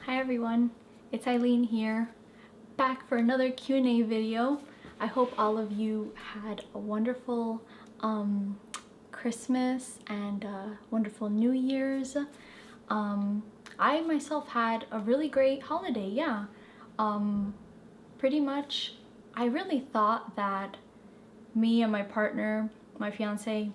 Hi everyone, it's Eileen here, back for another Q&A video. I hope all of you had a wonderful Christmas and wonderful New Year's. I myself had a really great holiday, yeah. Pretty much, I really thought that me and my partner, my fiance,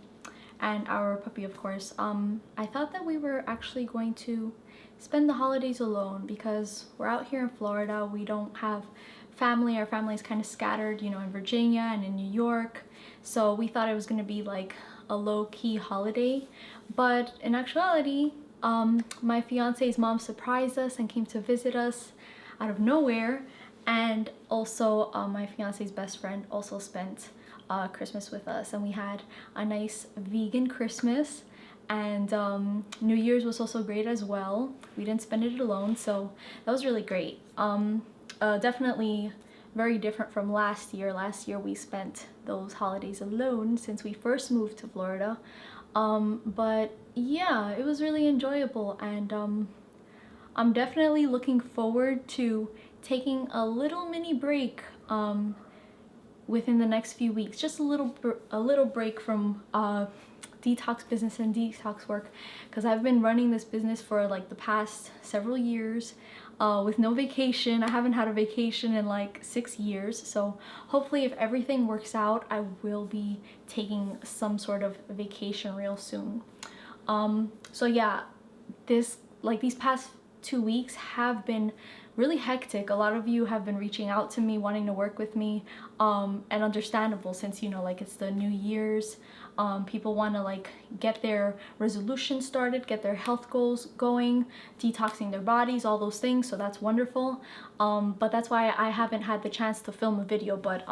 and our puppy, of course, I thought that we were actually going to spend the holidays alone because we're out here in Florida. We don't have family. Our family is kind of scattered, you know, in Virginia and in New York. So we thought it was going to be like a low-key holiday. But in actuality, my fiance's mom surprised us and came to visit us out of nowhere. And also my fiance's best friend also spent Christmas with us, and we had a nice vegan Christmas. And New Year's was also great as well. We didn't spend it alone, so that was really great. Definitely very different from last year. Last year we spent those holidays alone since we first moved to Florida. But yeah, it was really enjoyable, and I'm definitely looking forward to taking a little mini break within the next few weeks. Just a little break from detox business and detox work, because I've been running this business for like the past several years with no vacation. I haven't had a vacation in like 6 years, so hopefully if everything works out, I will be taking some sort of vacation real soon. So yeah, these past 2 weeks have been really hectic. A lot of you have been reaching out to me wanting to work with me, and understandable, since, you know, like, it's the New Year's. People want to like get their resolutions started, get their health goals going, detoxing their bodies, all those things, so that's wonderful. But that's why I haven't had the chance to film a video. But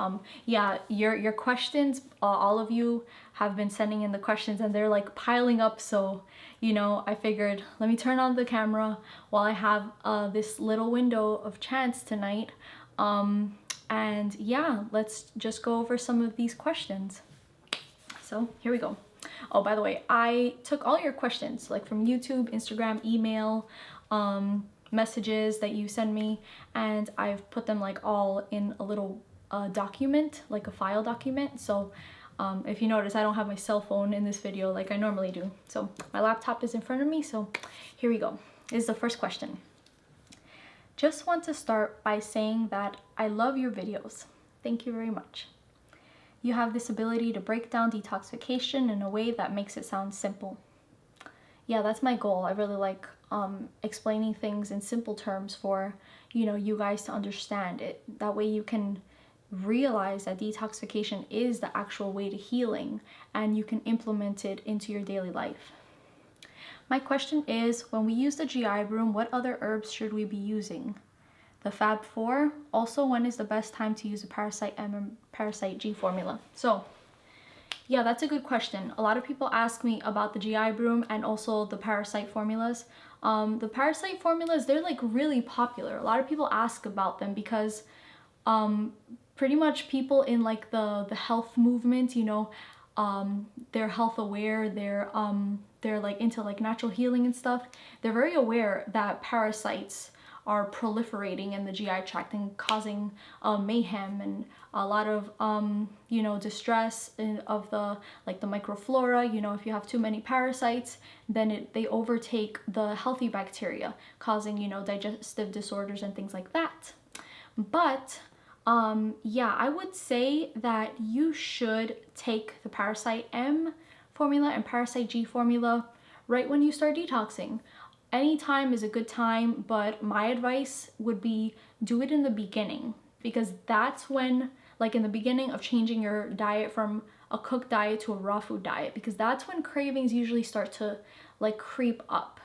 yeah, your questions, all of you have been sending in the questions, and they're like piling up, so you know, I figured let me turn on the camera while I have this little window of chance tonight. And yeah, let's just go over some of these questions. So here we go. Oh, by the way, I took all your questions, like from YouTube, Instagram, email, messages that you send me, and I've put them like all in a little document, like a file document. So if you notice, I don't have my cell phone in this video like I normally do. So my laptop is in front of me, so here we go. This is the first question. Just want to start by saying that I love your videos. Thank you very much. You have this ability to break down detoxification in a way that makes it sound simple. Yeah, that's my goal. I really like explaining things in simple terms for, you know, you guys to understand it. That way you can realize that detoxification is the actual way to healing, and you can implement it into your daily life. My question is, when we use the GI broom, what other herbs should we be using? The Fab 4. Also, when is the best time to use a Parasite M and Parasite G formula? So yeah, that's a good question. A lot of people ask me about the GI broom and also the Parasite formulas. The Parasite formulas, they're like really popular. A lot of people ask about them because pretty much people in like the health movement, you know, they're health aware, they're like into like natural healing and stuff. They're very aware that parasites are proliferating in the GI tract and causing mayhem and a lot of you know, distress of the microflora. You know, if you have too many parasites, then they overtake the healthy bacteria, causing, you know, digestive disorders and things like that. But yeah, I would say that you should take the Parasite M formula and Parasite G formula right when you start detoxing. Any time is a good time, but my advice would be do it in the beginning, because that's when, like in the beginning of changing your diet from a cooked diet to a raw food diet, because that's when cravings usually start to like creep up.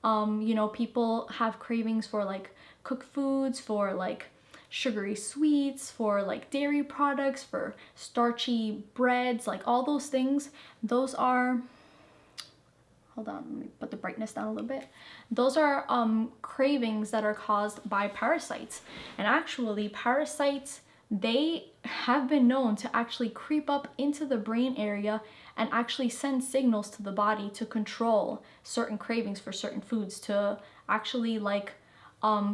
You know, people have cravings for like cooked foods, for like sugary sweets, for like dairy products, for starchy breads, like all those things. Those are, hold on, let me put the brightness down a little bit. Those are cravings that are caused by parasites. And actually parasites, they have been known to actually creep up into the brain area and actually send signals to the body to control certain cravings for certain foods, to actually like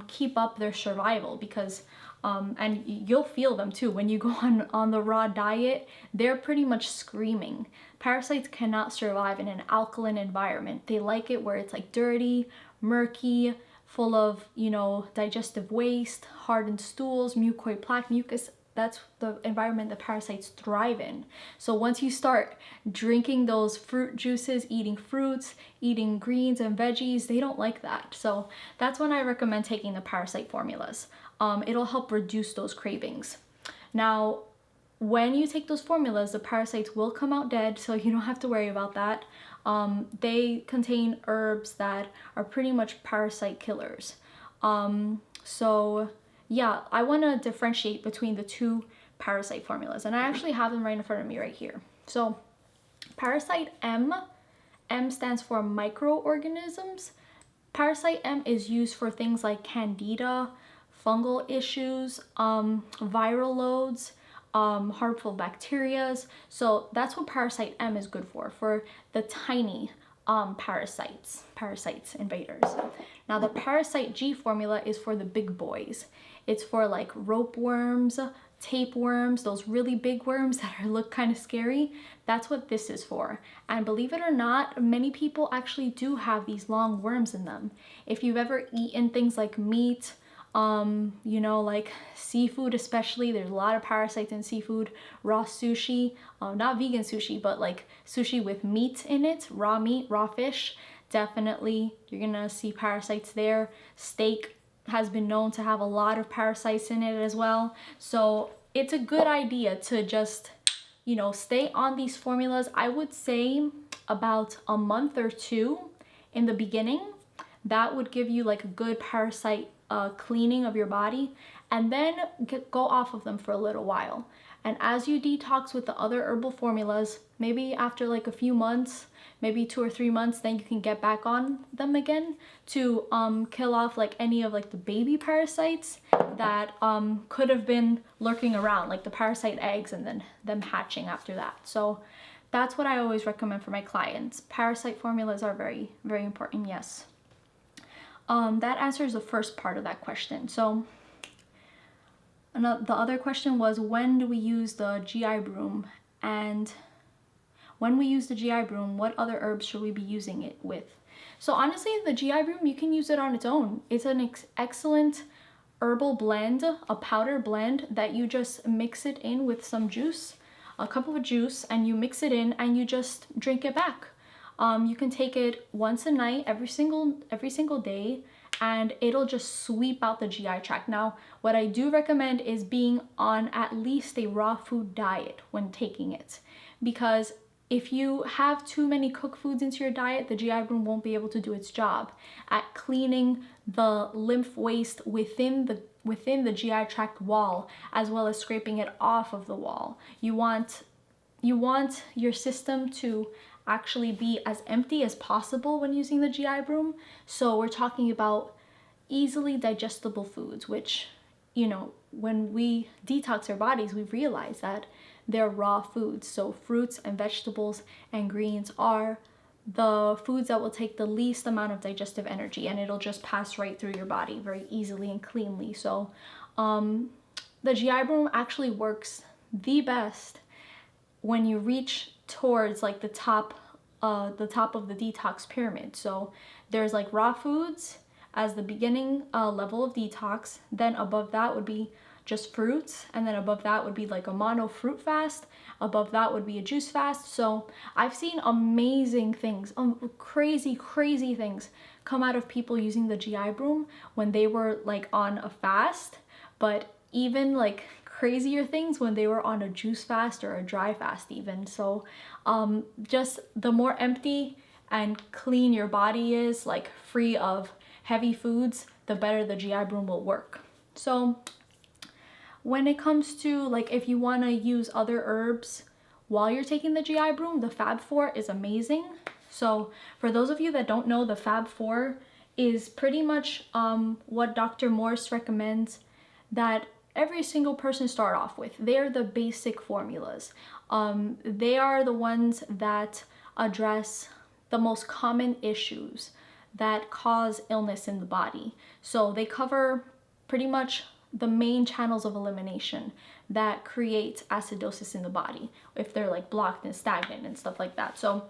keep up their survival, because and you'll feel them too when you go on the raw diet. They're pretty much screaming. Parasites cannot survive in an alkaline environment. They like it where it's like dirty, murky, full of, you know, digestive waste, hardened stools, mucoid plaque, mucus. That's the environment that parasites thrive in. So once you start drinking those fruit juices, eating fruits, eating greens and veggies, they don't like that. So that's when I recommend taking the Parasite formulas. It'll help reduce those cravings. Now, when you take those formulas, the parasites will come out dead, so you don't have to worry about that. They contain herbs that are pretty much parasite killers. So yeah, I want to differentiate between the two Parasite formulas, and I actually have them right in front of me right here. So Parasite M stands for microorganisms. Parasite M is used for things like candida, fungal issues, viral loads, harmful bacterias. So that's what Parasite M is good for the tiny parasites, invaders. Now the Parasite G formula is for the big boys. It's for like rope worms, tapeworms, those really big worms that look kind of scary. That's what this is for. And believe it or not, many people actually do have these long worms in them. If you've ever eaten things like meat, you know, like seafood especially, there's a lot of parasites in seafood. Raw sushi, not vegan sushi, but like sushi with meat in it, raw meat, raw fish, definitely you're gonna see parasites there. Steak has been known to have a lot of parasites in it as well. So it's a good idea to just, you know, stay on these formulas. I would say about a month or two in the beginning. That would give you like a good parasite cleaning of your body, and then go off of them for a little while. And as you detox with the other herbal formulas, maybe after like a few months, maybe 2 or 3 months, then you can get back on them again to kill off like any of like the baby parasites that could have been lurking around, like the parasite eggs, and then them hatching after that. So that's what I always recommend for my clients. Parasite formulas are very, very important, yes. That answers the first part of that question. So the other question was, when do we use the GI broom? And when we use the GI broom, what other herbs should we be using it with? So honestly, the GI broom, you can use it on its own. It's an excellent herbal blend, a powder blend that you just mix it in with some juice, a cup of juice, and you mix it in and you just drink it back. You can take it once a night, every single day, and it'll just sweep out the GI tract. Now, what I do recommend is being on at least a raw food diet when taking it, because if you have too many cooked foods into your diet, the GI broom won't be able to do its job at cleaning the lymph waste within the GI tract wall, as well as scraping it off of the wall. You want your system to actually be as empty as possible when using the GI broom. So we're talking about easily digestible foods, which, you know, when we detox our bodies, we realize that they're raw foods. So fruits and vegetables and greens are the foods that will take the least amount of digestive energy, and it'll just pass right through your body very easily and cleanly. So the GI broom actually works the best when you reach towards like the top of the detox pyramid. So there's like raw foods as the beginning level of detox, then above that would be just fruits, and then above that would be like a mono fruit fast, above that would be a juice fast. So I've seen amazing things, crazy things come out of people using the GI broom when they were like on a fast, but even like crazier things when they were on a juice fast or a dry fast even. So just the more empty and clean your body is, like free of heavy foods, the better the GI broom will work. So when it comes to like, if you want to use other herbs while you're taking the GI broom, the Fab 4 is amazing. So for those of you that don't know, the Fab 4 is pretty much what Dr. Morse recommends that every single person start off with. They're the basic formulas. They are the ones that address the most common issues that cause illness in the body. So they cover pretty much the main channels of elimination that create acidosis in the body, if they're like blocked and stagnant and stuff like that. So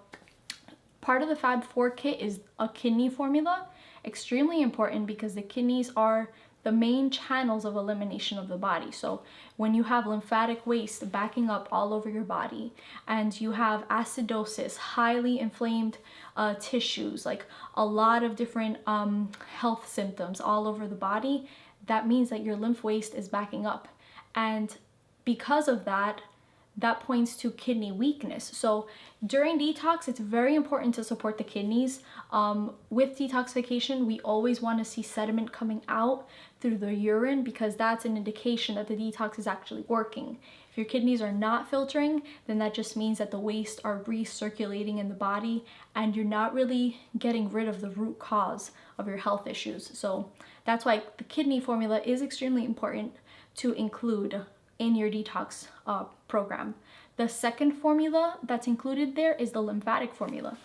part of the Fab 4 kit is a kidney formula. Extremely important because the kidneys are the main channels of elimination of the body. So when you have lymphatic waste backing up all over your body, and you have acidosis, highly inflamed tissues, like a lot of different health symptoms all over the body, that means that your lymph waste is backing up. And because of that, that points to kidney weakness. So during detox, it's very important to support the kidneys. With detoxification, we always want to see sediment coming out through the urine, because that's an indication that the detox is actually working. If your kidneys are not filtering, then that just means that the waste are recirculating in the body, and you're not really getting rid of the root cause of your health issues. So that's why the kidney formula is extremely important to include in your detox program. The second formula that's included there is the lymphatic formula.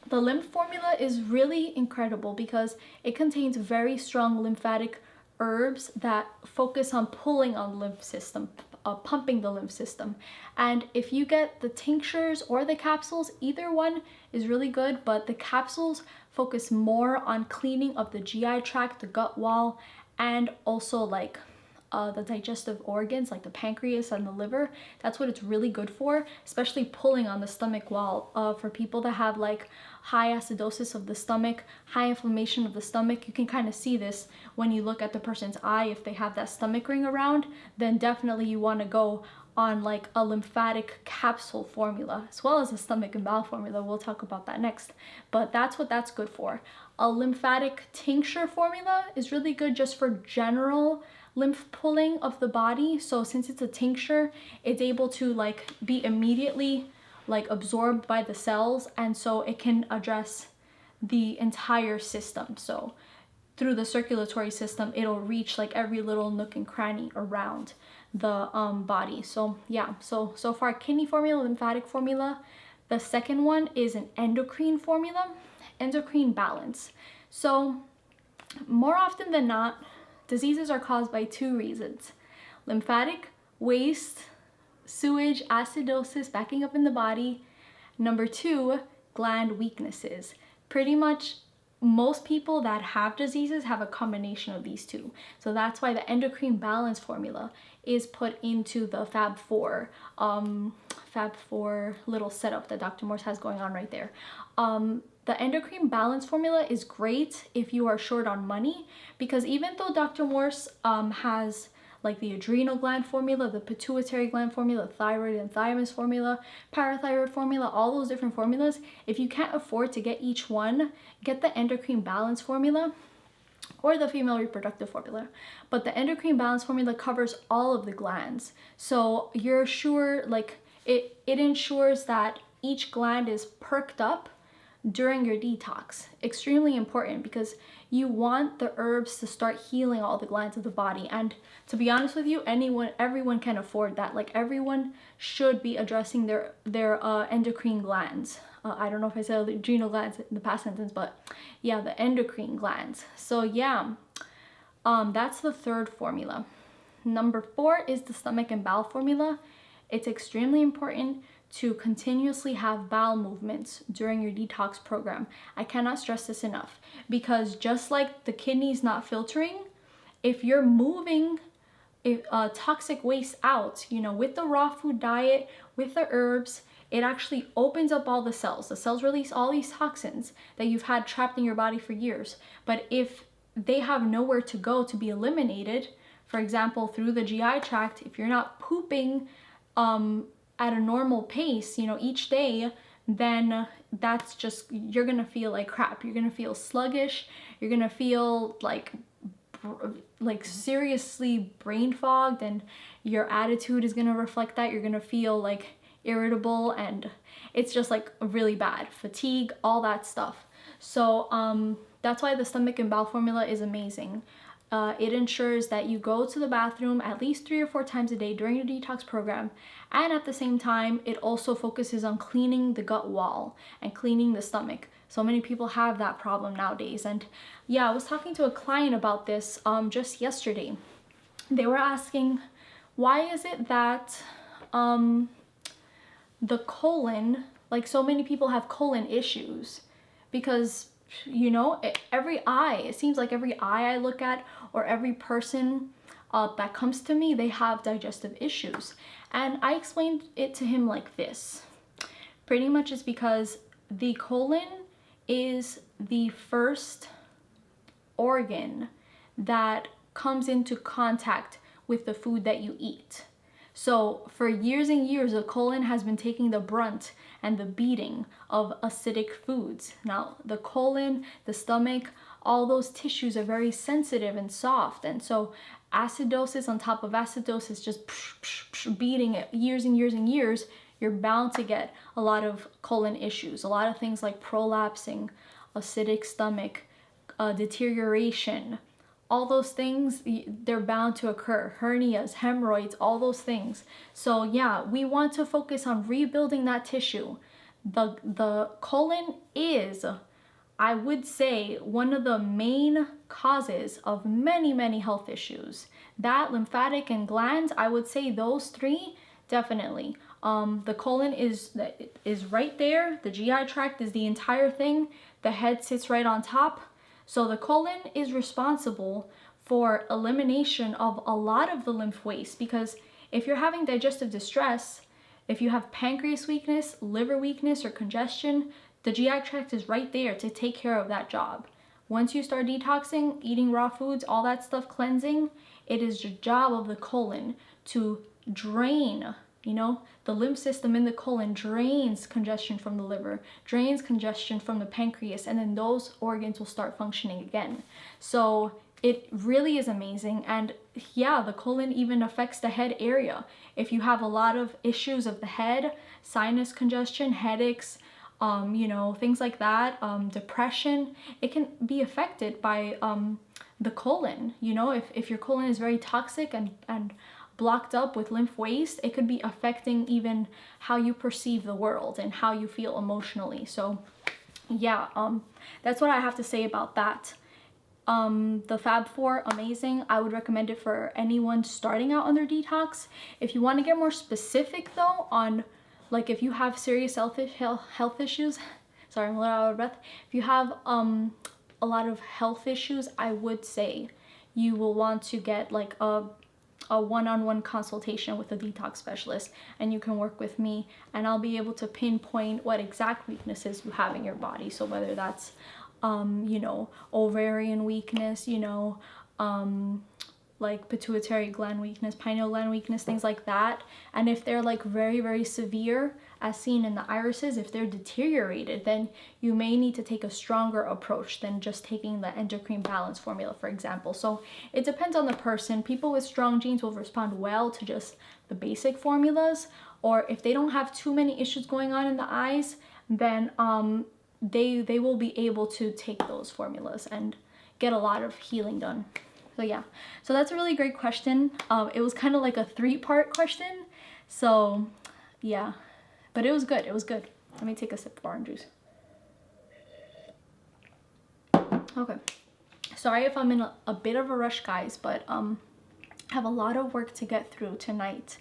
The lymph formula is really incredible because it contains very strong lymphatic herbs that focus on pulling on the lymph system, pumping the lymph system. And if you get the tinctures or the capsules, either one is really good, but the capsules focus more on cleaning of the GI tract, the gut wall, and also like the digestive organs like the pancreas and the liver. That's what it's really good for, especially pulling on the stomach wall. For people that have like high acidosis of the stomach, high inflammation of the stomach, you can kind of see this when you look at the person's eye. If they have that stomach ring around, then definitely you want to go on like a lymphatic capsule formula, as well as a stomach and bowel formula. We'll talk about that next, but that's what that's good for. A lymphatic tincture formula is really good just for general lymph pulling of the body. So since it's a tincture, it's able to like be immediately like absorbed by the cells, and so it can address the entire system. So through the circulatory system, it'll reach like every little nook and cranny around the body. So yeah, so far kidney formula, lymphatic formula. The second one is an endocrine formula, endocrine balance. So more often than not, diseases are caused by two reasons: lymphatic waste, sewage, acidosis backing up in the body. Number two, gland weaknesses. Pretty much most people that have diseases have a combination of these two. So that's why the endocrine balance formula is put into the Fab 4 little setup that Dr. Morse has going on right there. The endocrine balance formula is great if you are short on money, because even though Dr. Morse has like the adrenal gland formula, the pituitary gland formula, thyroid and thymus formula, parathyroid formula, all those different formulas, if you can't afford to get each one, get the endocrine balance formula or the female reproductive formula. But the endocrine balance formula covers all of the glands. So you're sure, like it ensures that each gland is perked up during your detox. Extremely important, because you want the herbs to start healing all the glands of the body. And to be honest with you, everyone can afford that. Like everyone should be addressing their endocrine glands. I don't know if I said adrenal glands in the past sentence, but yeah, the endocrine glands. So yeah, that's the third formula. Number 4 is the stomach and bowel formula. It's extremely important to continuously have bowel movements during your detox program. I cannot stress this enough, because just like the kidneys not filtering, if you're moving toxic waste out, with the raw food diet, with the herbs, it actually opens up all the cells. The cells release all these toxins that you've had trapped in your body for years. But if they have nowhere to go to be eliminated, for example, through the GI tract, if you're not pooping at a normal pace, each day, then that's just, you're gonna feel like crap. You're gonna feel sluggish. You're gonna feel like seriously brain fogged, and your attitude is gonna reflect that. You're gonna feel like irritable, and it's just like really bad. Fatigue, all that stuff. So that's why the stomach and bowel formula is amazing. It ensures that you go to the bathroom at least 3 or 4 times a day during your detox program, and at the same time, it also focuses on cleaning the gut wall and cleaning the stomach. So many people have that problem nowadays. And yeah, I was talking to a client about this just yesterday. They were asking, why is it that the colon, like so many people have colon issues? Because, you know, it seems like every eye I look at, or every person that comes to me, they have digestive issues. And I explained it to him like this. Pretty much it's because the colon is the first organ that comes into contact with the food that you eat. So for years and years, the colon has been taking the brunt and the beating of acidic foods. Now, the colon, the stomach, all those tissues are very sensitive and soft. And so acidosis on top of acidosis, just beating it years and years and years, you're bound to get a lot of colon issues. A lot of things like prolapsing, acidic stomach, deterioration, all those things, they're bound to occur. Hernias, hemorrhoids, all those things. So yeah, we want to focus on rebuilding that tissue. The colon is, I would say, one of the main causes of many, many health issues. That, lymphatic, and glands, I would say those three, definitely. The colon is right there. The GI tract is the entire thing. The head sits right on top. So the colon is responsible for elimination of a lot of the lymph waste, because if you're having digestive distress, if you have pancreas weakness, liver weakness, or congestion, the GI tract is right there to take care of that job. Once you start detoxing, eating raw foods, all that stuff, cleansing, it is the job of the colon to drain. You know, the lymph system in the colon drains congestion from the liver, drains congestion from the pancreas, and then those organs will start functioning again. So it really is amazing. And yeah, the colon even affects the head area. If you have a lot of issues of the head, sinus congestion, headaches, you know, things like that, depression, it can be affected by the colon. You know, if your colon is very toxic and blocked up with lymph waste, it could be affecting even how you perceive the world and how you feel emotionally. So yeah, that's what I have to say about that. The Fab 4, amazing. I would recommend it for anyone starting out on their detox. If you want to get more specific though on, like, if you have serious health issues, sorry, I'm a little out of breath. If you have a lot of health issues, I would say you will want to get like a one-on-one consultation with a detox specialist, and you can work with me, and I'll be able to pinpoint what exact weaknesses you have in your body. So whether that's you know, ovarian weakness, you know, like pituitary gland weakness, pineal gland weakness, things like that. And if they're like very, very severe, as seen in the irises, if they're deteriorated, then you may need to take a stronger approach than just taking the endocrine balance formula, for example. So it depends on the person. People with strong genes will respond well to just the basic formulas, or if they don't have too many issues going on in the eyes, then they will be able to take those formulas and get a lot of healing done. So yeah, so that's a really great question. It was kind of like a 3-part question. So yeah, but it was good. It was good. Let me take a sip of orange juice. Okay. Sorry if I'm in a bit of a rush, guys, but I have a lot of work to get through tonight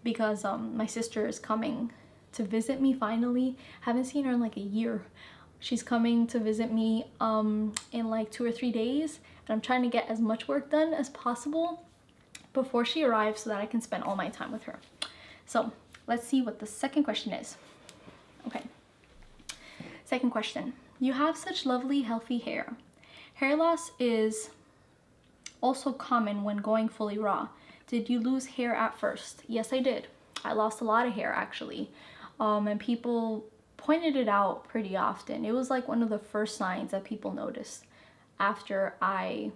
because my sister is coming to visit me finally. Haven't seen her in like a year. She's coming to visit me in like 2 or 3 days, and I'm trying to get as much work done as possible before she arrives so that I can spend all my time with her. So let's see what the second question is. Okay. Second question. You have such lovely, healthy hair. Hair loss is also common when going fully raw. Did you lose hair at first? Yes, I did. I lost a lot of hair actually. And people pointed it out pretty often. It was like one of the first signs that people noticed after I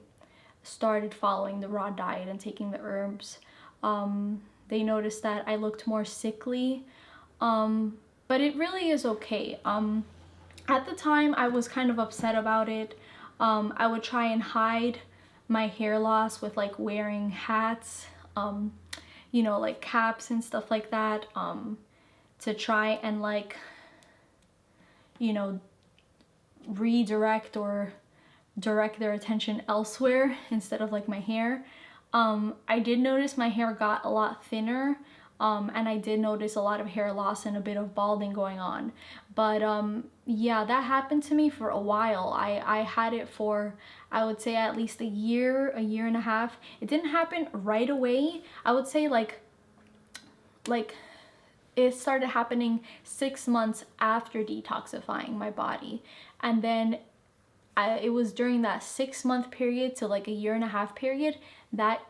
started following the raw diet and taking the herbs. They noticed that I looked more sickly, but it really is okay. At the time, I was kind of upset about it. I would try and hide my hair loss with like wearing hats, you know, like caps and stuff like that, to try and like, you know, redirect or direct their attention elsewhere instead of like my hair. I did notice my hair got a lot thinner, and I did notice a lot of hair loss and a bit of balding going on. But yeah, that happened to me for a while. I had it for, I would say, at least a year and a half. It didn't happen right away. I would say like it started happening 6 months after detoxifying my body. And then it was during that 6-month period to like a year and a half period, that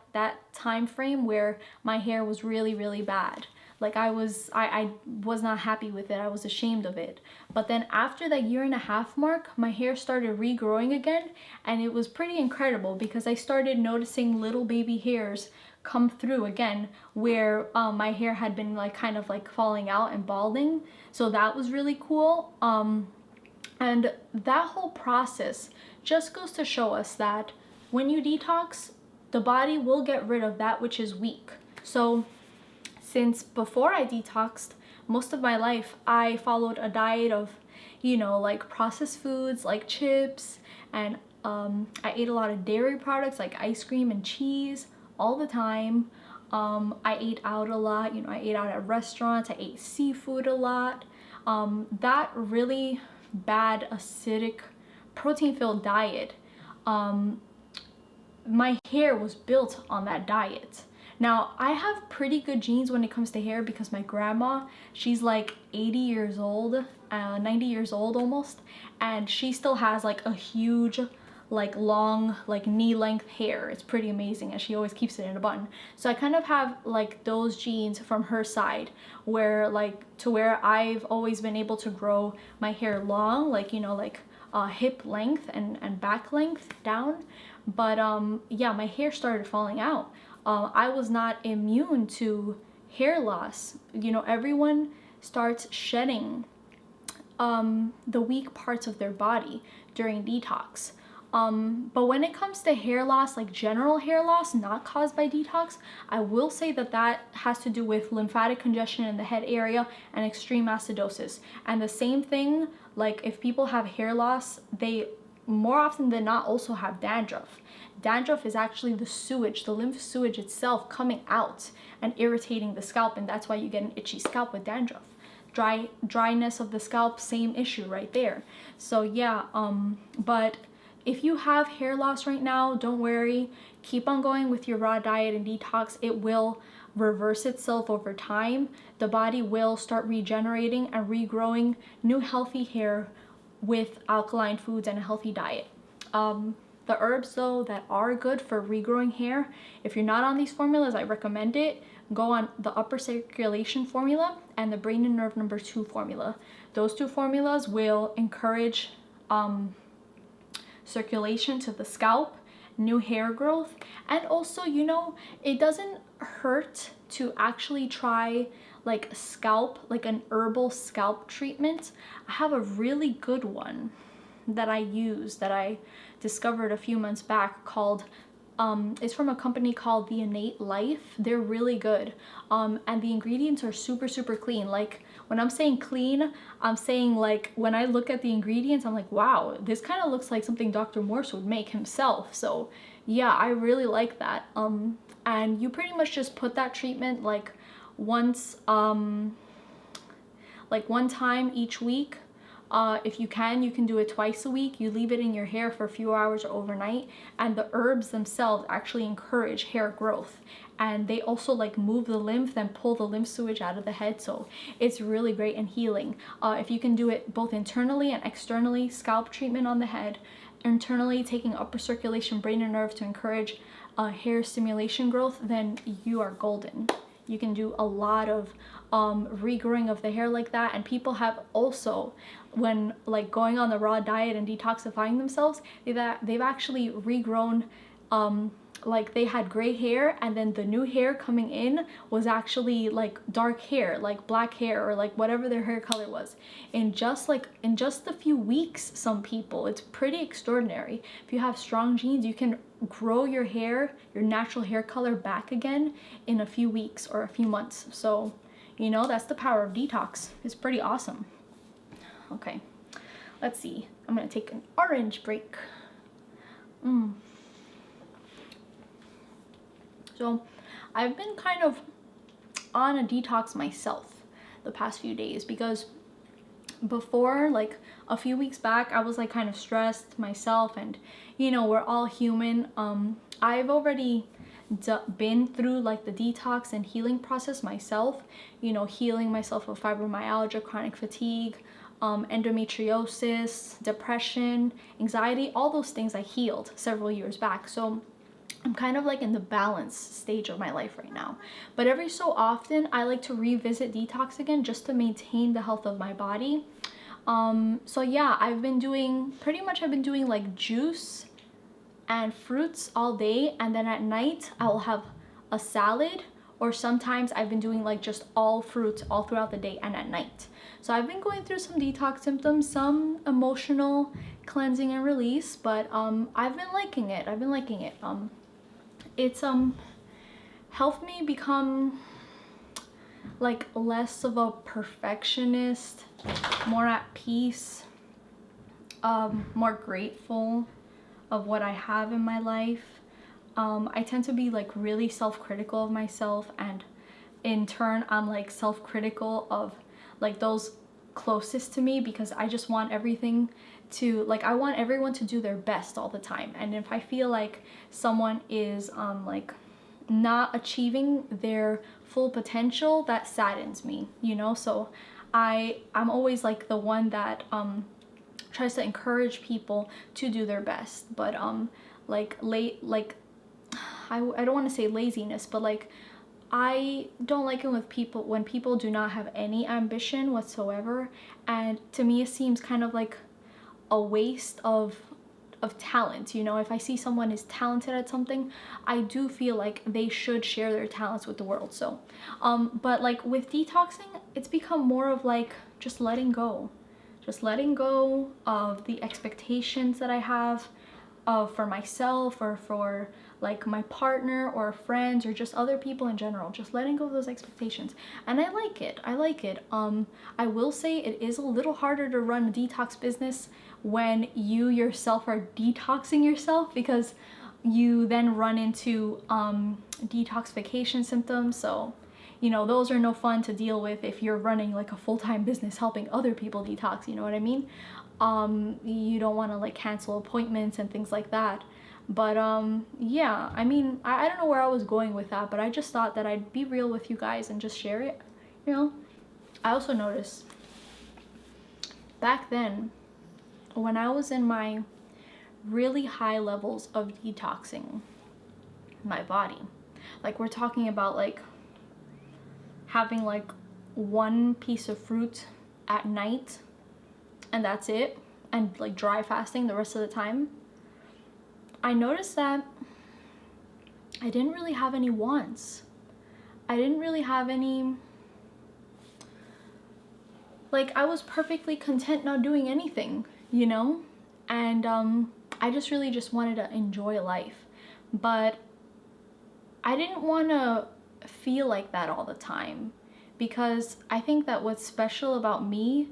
time frame where my hair was really, really bad. Like I was not happy with it. I was ashamed of it. But then after that year and a half mark, my hair started regrowing again, and it was pretty incredible because I started noticing little baby hairs come through again where my hair had been like kind of like falling out and balding. So that was really cool. And that whole process just goes to show us that when you detox, the body will get rid of that which is weak. So since before I detoxed, most of my life, I followed a diet of, you know, like processed foods like chips, and I ate a lot of dairy products like ice cream and cheese all the time. I ate out a lot, you know, I ate out at restaurants, I ate seafood a lot. That really bad, acidic, protein-filled diet, my hair was built on that diet. Now, I have pretty good genes when it comes to hair because my grandma, she's like 80 years old, 90 years old almost, and she still has like a huge, like long, like knee length hair. It's pretty amazing, and she always keeps it in a bun. So I kind of have like those genes from her side, where like to where I've always been able to grow my hair long, like, you know, like hip length and back length down. But yeah, my hair started falling out. I was not immune to hair loss. You know, everyone starts shedding the weak parts of their body during detox. But when it comes to hair loss, like general hair loss not caused by detox, I will say that that has to do with lymphatic congestion in the head area and extreme acidosis. And the same thing, like if people have hair loss, they more often than not also have dandruff. Dandruff is actually the sewage, the lymph sewage itself coming out and irritating the scalp, and that's why you get an itchy scalp with dandruff. Dryness of the scalp, same issue right there. So yeah, but if you have hair loss right now, don't worry. Keep on going with your raw diet and detox. It will reverse itself over time. The body will start regenerating and regrowing new healthy hair with alkaline foods and a healthy diet. The herbs though that are good for regrowing hair, if you're not on these formulas, I recommend it. Go on the upper circulation formula and the brain and nerve number 2 formula. Those 2 formulas will encourage circulation to the scalp, new hair growth, and also, you know, it doesn't hurt to actually try like scalp, like an herbal scalp treatment. I have a really good one that I use that I discovered a few months back called it's from a company called The Innate Life. They're really good, and the ingredients are super clean. Like when I'm saying clean, I'm saying like when I look at the ingredients, I'm like, wow, this kind of looks like something Dr. Morse would make himself. So yeah, I really like that. And you pretty much just put that treatment like once, like one time each week. If you can do it twice a week. You leave it in your hair for a few hours or overnight, and the herbs themselves actually encourage hair growth, and they also like move the lymph, then pull the lymph sewage out of the head. So it's really great and healing. If you can do it both internally and externally, scalp treatment on the head, internally taking upper circulation, brain and nerve to encourage hair stimulation growth, then you are golden. You can do a lot of regrowing of the hair like that. And people have also, when like going on the raw diet and detoxifying themselves, they've actually regrown, like they had gray hair, and then the new hair coming in was actually like dark hair, like black hair, or like whatever their hair color was, in just a few weeks. Some people, it's pretty extraordinary. If you have strong genes, you can grow your hair, your natural hair color back again in a few weeks or a few months. So, you know, that's the power of detox. It's pretty awesome. Okay, let's see. I'm gonna take an orange break. So I've been kind of on a detox myself the past few days, because before, like a few weeks back, I was like kind of stressed myself, and you know, we're all human. I've already been through like the detox and healing process myself, you know, healing myself of fibromyalgia, chronic fatigue, endometriosis, depression, anxiety, all those things I healed several years back. So I'm kind of like in the balance stage of my life right now. But every so often, I like to revisit detox again just to maintain the health of my body. So yeah, I've been doing like juice and fruits all day, and then at night I'll have a salad, or sometimes I've been doing like just all fruits all throughout the day and at night. So I've been going through some detox symptoms, some emotional cleansing and release, but I've been liking it. It's helped me become like less of a perfectionist, more at peace, more grateful of what I have in my life. I tend to be like really self-critical of myself, and in turn I'm like self-critical of like those closest to me, because I just want everything to, like, I want everyone to do their best all the time. And if I feel like someone is like not achieving their full potential, that saddens me, you know. So I'm always like the one that tries to encourage people to do their best, but I don't want to say laziness, but like I don't like it with people when people do not have any ambition whatsoever, and to me it seems kind of like a waste of talent, you know. If I see someone is talented at something, I do feel like they should share their talents with the world. So but like with detoxing, it's become more of like just letting go of the expectations that I have for myself, or for like my partner or friends, or just other people in general. Just letting go of those expectations, and I like it. I will say it is a little harder to run a detox business when you yourself are detoxing yourself, because you then run into detoxification symptoms. So you know, those are no fun to deal with if you're running like a full-time business helping other people detox, you know what I mean? You don't want to like cancel appointments and things like that. But yeah, I mean, I don't know where I was going with that, but I just thought that I'd be real with you guys and just share it, you know? I also noticed back then, when I was in my really high levels of detoxing my body, like we're talking about like having like one piece of fruit at night and that's it, and like dry fasting the rest of the time, I noticed that I didn't really have any wants. I didn't really have any, like I was perfectly content not doing anything, you know? And I just really just wanted to enjoy life. But I didn't want to feel like that all the time, because I think that what's special about me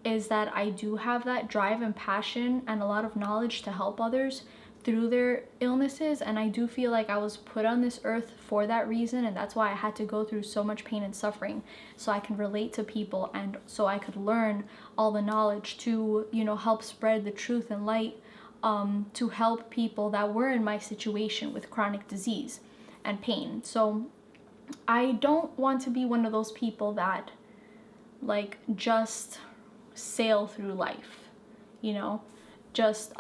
is that I do have that drive and passion and a lot of knowledge to help others through their illnesses, and I do feel like I was put on this earth for that reason, and that's why I had to go through so much pain and suffering, so I can relate to people and so I could learn all the knowledge to, you know, help spread the truth and light, to help people that were in my situation with chronic disease and pain. So I don't want to be one of those people that like just sail through life, you know, just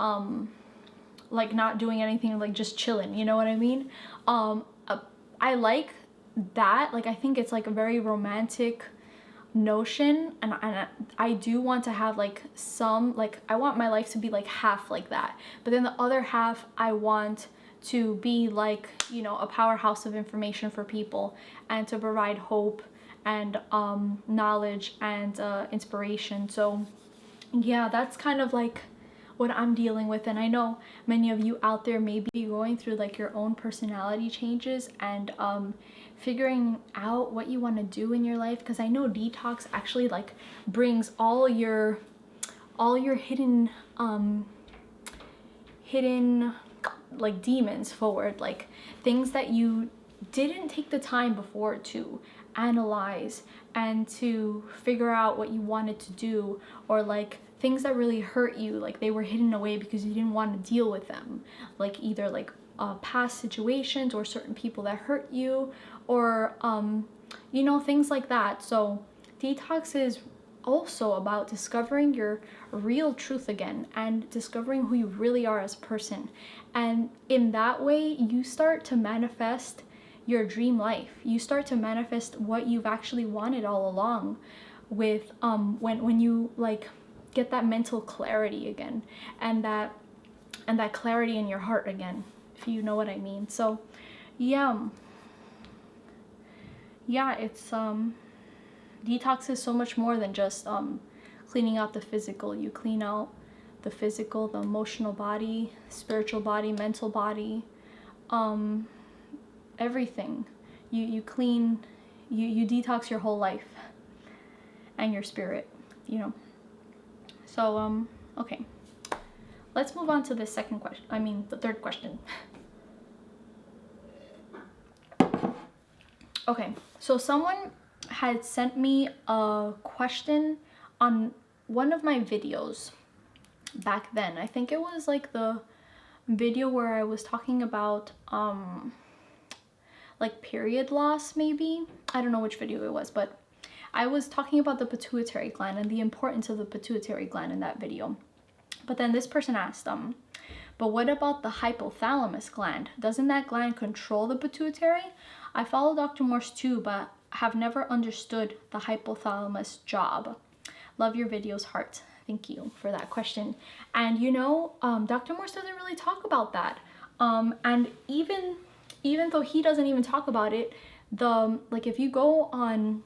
like not doing anything, like just chilling, you know what I mean? I like that, like I think it's like a very romantic notion, and I do want to have like some, like I want my life to be like half like that, but then the other half I want to be like, you know, a powerhouse of information for people and to provide hope and knowledge and inspiration. So yeah, that's kind of like what I'm dealing with, and I know many of you out there may be going through like your own personality changes and figuring out what you want to do in your life, because I know detox actually like brings all your hidden hidden like demons forward, like things that you didn't take the time before to analyze and to figure out what you wanted to do, or like things that really hurt you, like they were hidden away because you didn't want to deal with them, like either like past situations or certain people that hurt you, or you know, things like that. So detox is also about discovering your real truth again and discovering who you really are as a person. And in that way, you start to manifest your dream life. You start to manifest what you've actually wanted all along, with when you like get that mental clarity again, and that clarity in your heart again, if you know what I mean. So yeah, it's detox is so much more than just cleaning out the physical. You clean out the physical, the emotional body, spiritual body, mental body, everything. You clean, you detox your whole life and your spirit, you know. So okay, let's move on to the second question. I mean, the third question. Okay, so someone had sent me a question on one of my videos back then. I think it was like the video where I was talking about like period loss, maybe. I don't know which video it was, but I was talking about the pituitary gland and the importance of the pituitary gland in that video. But then this person asked, but what about the hypothalamus gland? Doesn't that gland control the pituitary? I follow Dr. Morse too, but have never understood the hypothalamus job. Love your videos, heart. Thank you for that question. And you know, Dr. Morse doesn't really talk about that. And even though he doesn't even talk about it, like if you go on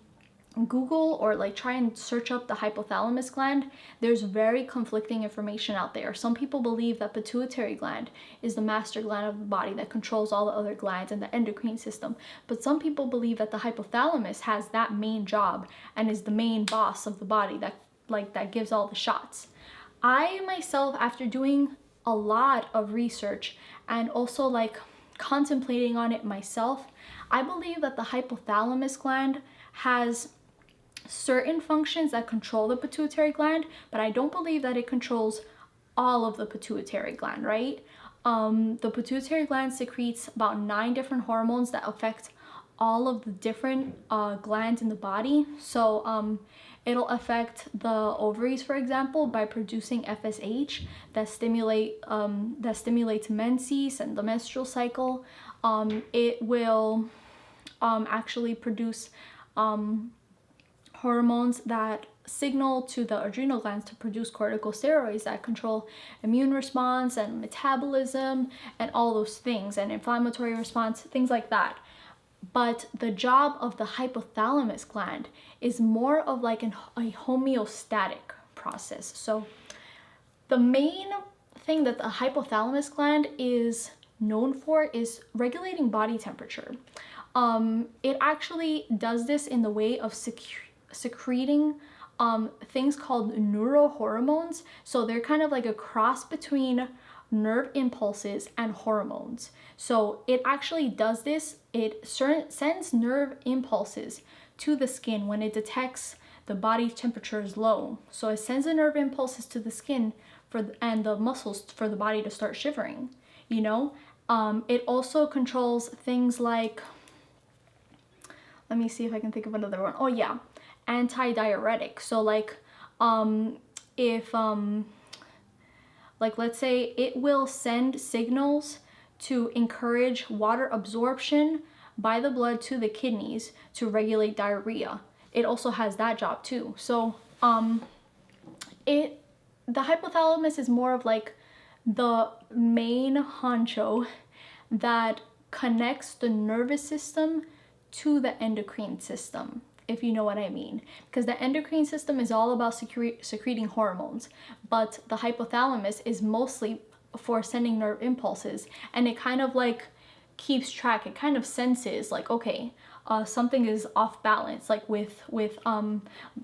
Google or like try and search up the hypothalamus gland, there's very conflicting information out there. Some people believe that pituitary gland is the master gland of the body that controls all the other glands in the endocrine system, but some people believe that the hypothalamus has that main job and is the main boss of the body that gives all the shots. I myself, after doing a lot of research and also like contemplating on it myself, I believe that the hypothalamus gland has certain functions that control the pituitary gland, but I don't believe that it controls all of the pituitary gland, right? The pituitary gland secretes about 9 different hormones that affect all of the different glands in the body. So it'll affect the ovaries, for example, by producing FSH that stimulates menses and the menstrual cycle. It will actually produce hormones that signal to the adrenal glands to produce corticosteroids that control immune response and metabolism and all those things, and inflammatory response, things like that. But the job of the hypothalamus gland is more of like a homeostatic process. So the main thing that the hypothalamus gland is known for is regulating body temperature. It actually does this in the way of secreting things called neurohormones. So they're kind of like a cross between nerve impulses and hormones. So it actually does this. It sends nerve impulses to the skin when it detects the body temperature is low. So it sends the nerve impulses to the skin and the muscles for the body to start shivering, you know? It also controls things like, let me see if I can think of another one. Oh yeah, antidiuretic. So like if like let's say it will send signals to encourage water absorption by the blood to the kidneys to regulate diarrhea. It also has that job too. So the hypothalamus is more of like the main honcho that connects the nervous system to the endocrine system, if you know what I mean. Because the endocrine system is all about secreting hormones, but the hypothalamus is mostly for sending nerve impulses, and it kind of like keeps track. It kind of senses like, okay, something is off balance, like with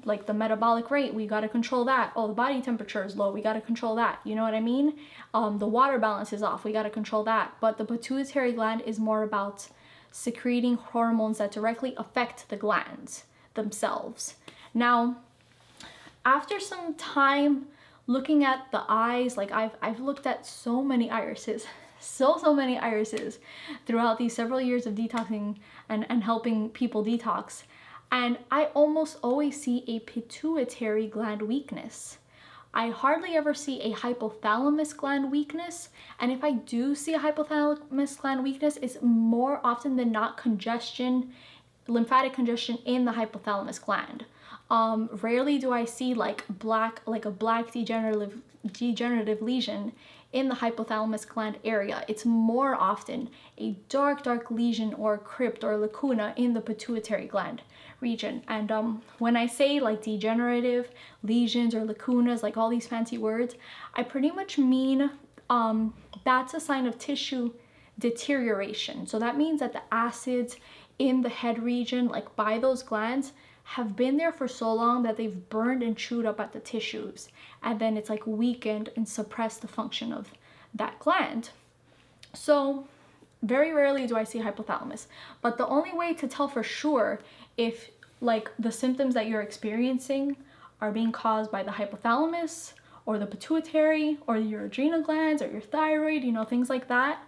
like the metabolic rate, we got to control that. Oh, the body temperature is low, we got to control that. You know what I mean? The water balance is off, we got to control that. But the pituitary gland is more about secreting hormones that directly affect the glands themselves. Now, after some time looking at the eyes, like I've looked at so many irises, so many irises throughout these several years of detoxing and helping people detox. And I almost always see a pituitary gland weakness. I hardly ever see a hypothalamus gland weakness. And if I do see a hypothalamus gland weakness, it's more often than not congestion, lymphatic congestion in the hypothalamus gland. Rarely do I see like a black degenerative lesion in the hypothalamus gland area. It's more often a dark lesion or crypt or lacuna in the pituitary gland region. And when I say like degenerative lesions or lacunas, like all these fancy words, I pretty much mean that's a sign of tissue deterioration. So that means that the acids in the head region, like by those glands, have been there for so long that they've burned and chewed up at the tissues, and then it's like weakened and suppressed the function of that gland. So very rarely do I see hypothalamus, but the only way to tell for sure if like the symptoms that you're experiencing are being caused by the hypothalamus or the pituitary or your adrenal glands or your thyroid, you know, things like that,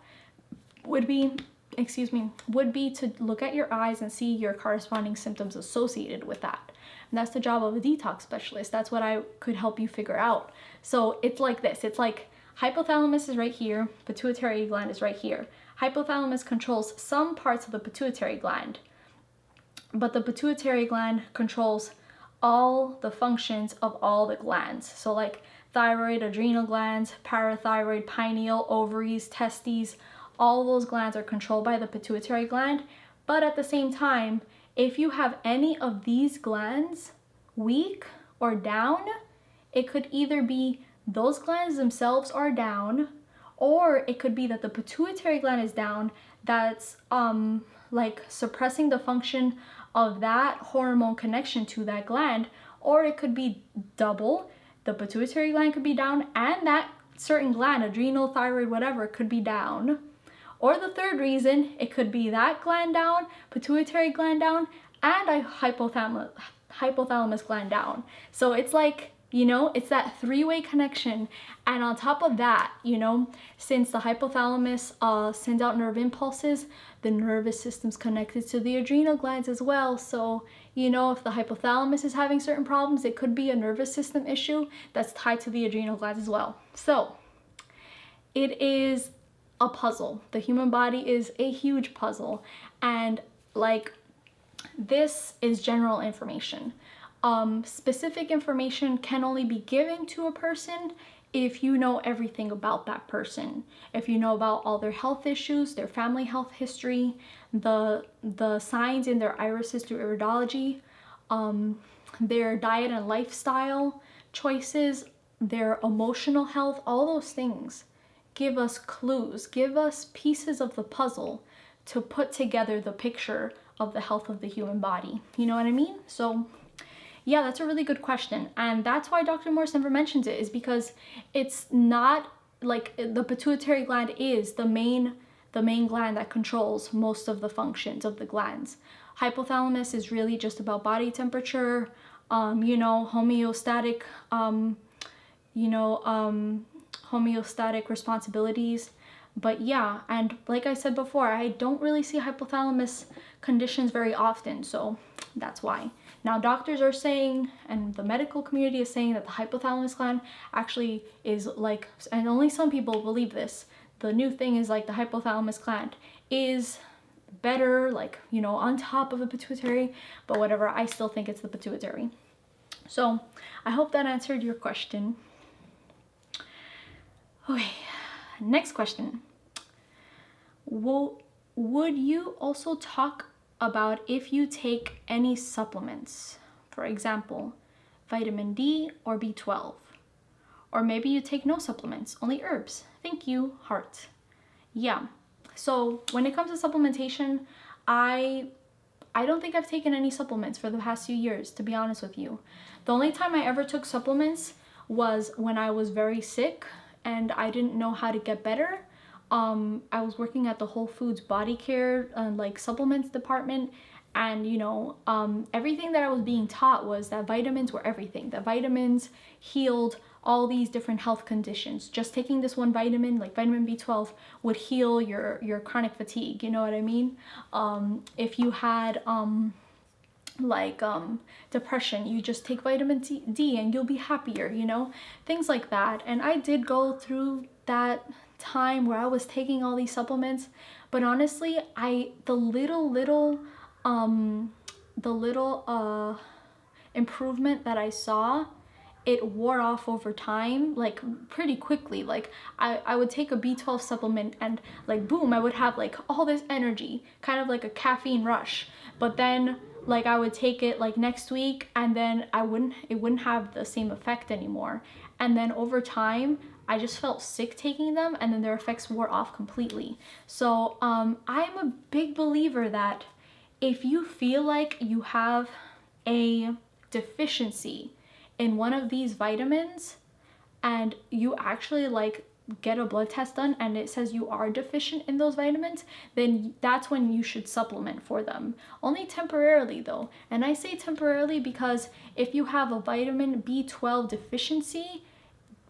would be to look at your eyes and see your corresponding symptoms associated with that. And that's the job of a detox specialist. That's what I could help you figure out. So it's like this. It's like hypothalamus is right here, pituitary gland is right here. Hypothalamus controls some parts of the pituitary gland, but the pituitary gland controls all the functions of all the glands. So like thyroid, adrenal glands, parathyroid, pineal, ovaries, testes, all those glands are controlled by the pituitary gland. But at the same time, if you have any of these glands weak or down, it could either be those glands themselves are down, or it could be that the pituitary gland is down, that's like suppressing the function of that hormone connection to that gland, or it could be double. The pituitary gland could be down and that certain gland, adrenal, thyroid, whatever, could be down. Or the third reason, it could be that gland down, pituitary gland down, and a hypothalamus gland down. So it's like, you know, it's that three-way connection. And on top of that, you know, since the hypothalamus sends out nerve impulses, the nervous system's connected to the adrenal glands as well. So, you know, if the hypothalamus is having certain problems, it could be a nervous system issue that's tied to the adrenal glands as well. So it is a puzzle. The human body is a huge puzzle, and like this is general information. Specific information can only be given to a person if you know everything about that person. If you know about all their health issues, their family health history, the signs in their irises through iridology, their diet and lifestyle choices, their emotional health, all those things give us clues, give us pieces of the puzzle to put together the picture of the health of the human body. You know what I mean? So yeah, that's a really good question. And that's why Dr. Morse never mentions it, is because it's not like the pituitary gland is the main gland that controls most of the functions of the glands. Hypothalamus is really just about body temperature, you know, homeostatic, homeostatic responsibilities. But yeah, and like I said before, I don't really see hypothalamus conditions very often, so that's why. Now doctors are saying, and the medical community is saying, that the hypothalamus gland actually is like, and only some people believe this, the new thing is like the hypothalamus gland is better, like, you know, on top of the pituitary, but whatever, I still think it's the pituitary. So I hope that answered your question. Okay, next question. Would you also talk about if you take any supplements, for example, vitamin D or B12? Or maybe you take no supplements, only herbs. Thank you, heart. Yeah, so when it comes to supplementation, I I don't think I've taken any supplements for the past few years, to be honest with you. The only time I ever took supplements was when I was very sick and I didn't know how to get better. I was working at the Whole Foods body care like supplements department, and everything that I was being taught was that vitamins were everything. That vitamins healed all these different health conditions. Just taking this one vitamin, like vitamin B12, would heal your chronic fatigue. You know what I mean? If you had depression, you just take vitamin D and you'll be happier, things like that. And I did go through that time where I was taking all these supplements, but honestly, the little improvement that I saw, it wore off over time, like pretty quickly. Like I would take a B12 supplement and like boom, I would have like all this energy, kind of like a caffeine rush. But then like I would take it like next week and then it wouldn't have the same effect anymore. And then over time, I just felt sick taking them, and then their effects wore off completely. So I'm a big believer that if you feel like you have a deficiency in one of these vitamins and you actually like get a blood test done and it says you are deficient in those vitamins, then that's when you should supplement for them. Only temporarily though. And I say temporarily because if you have a vitamin B12 deficiency,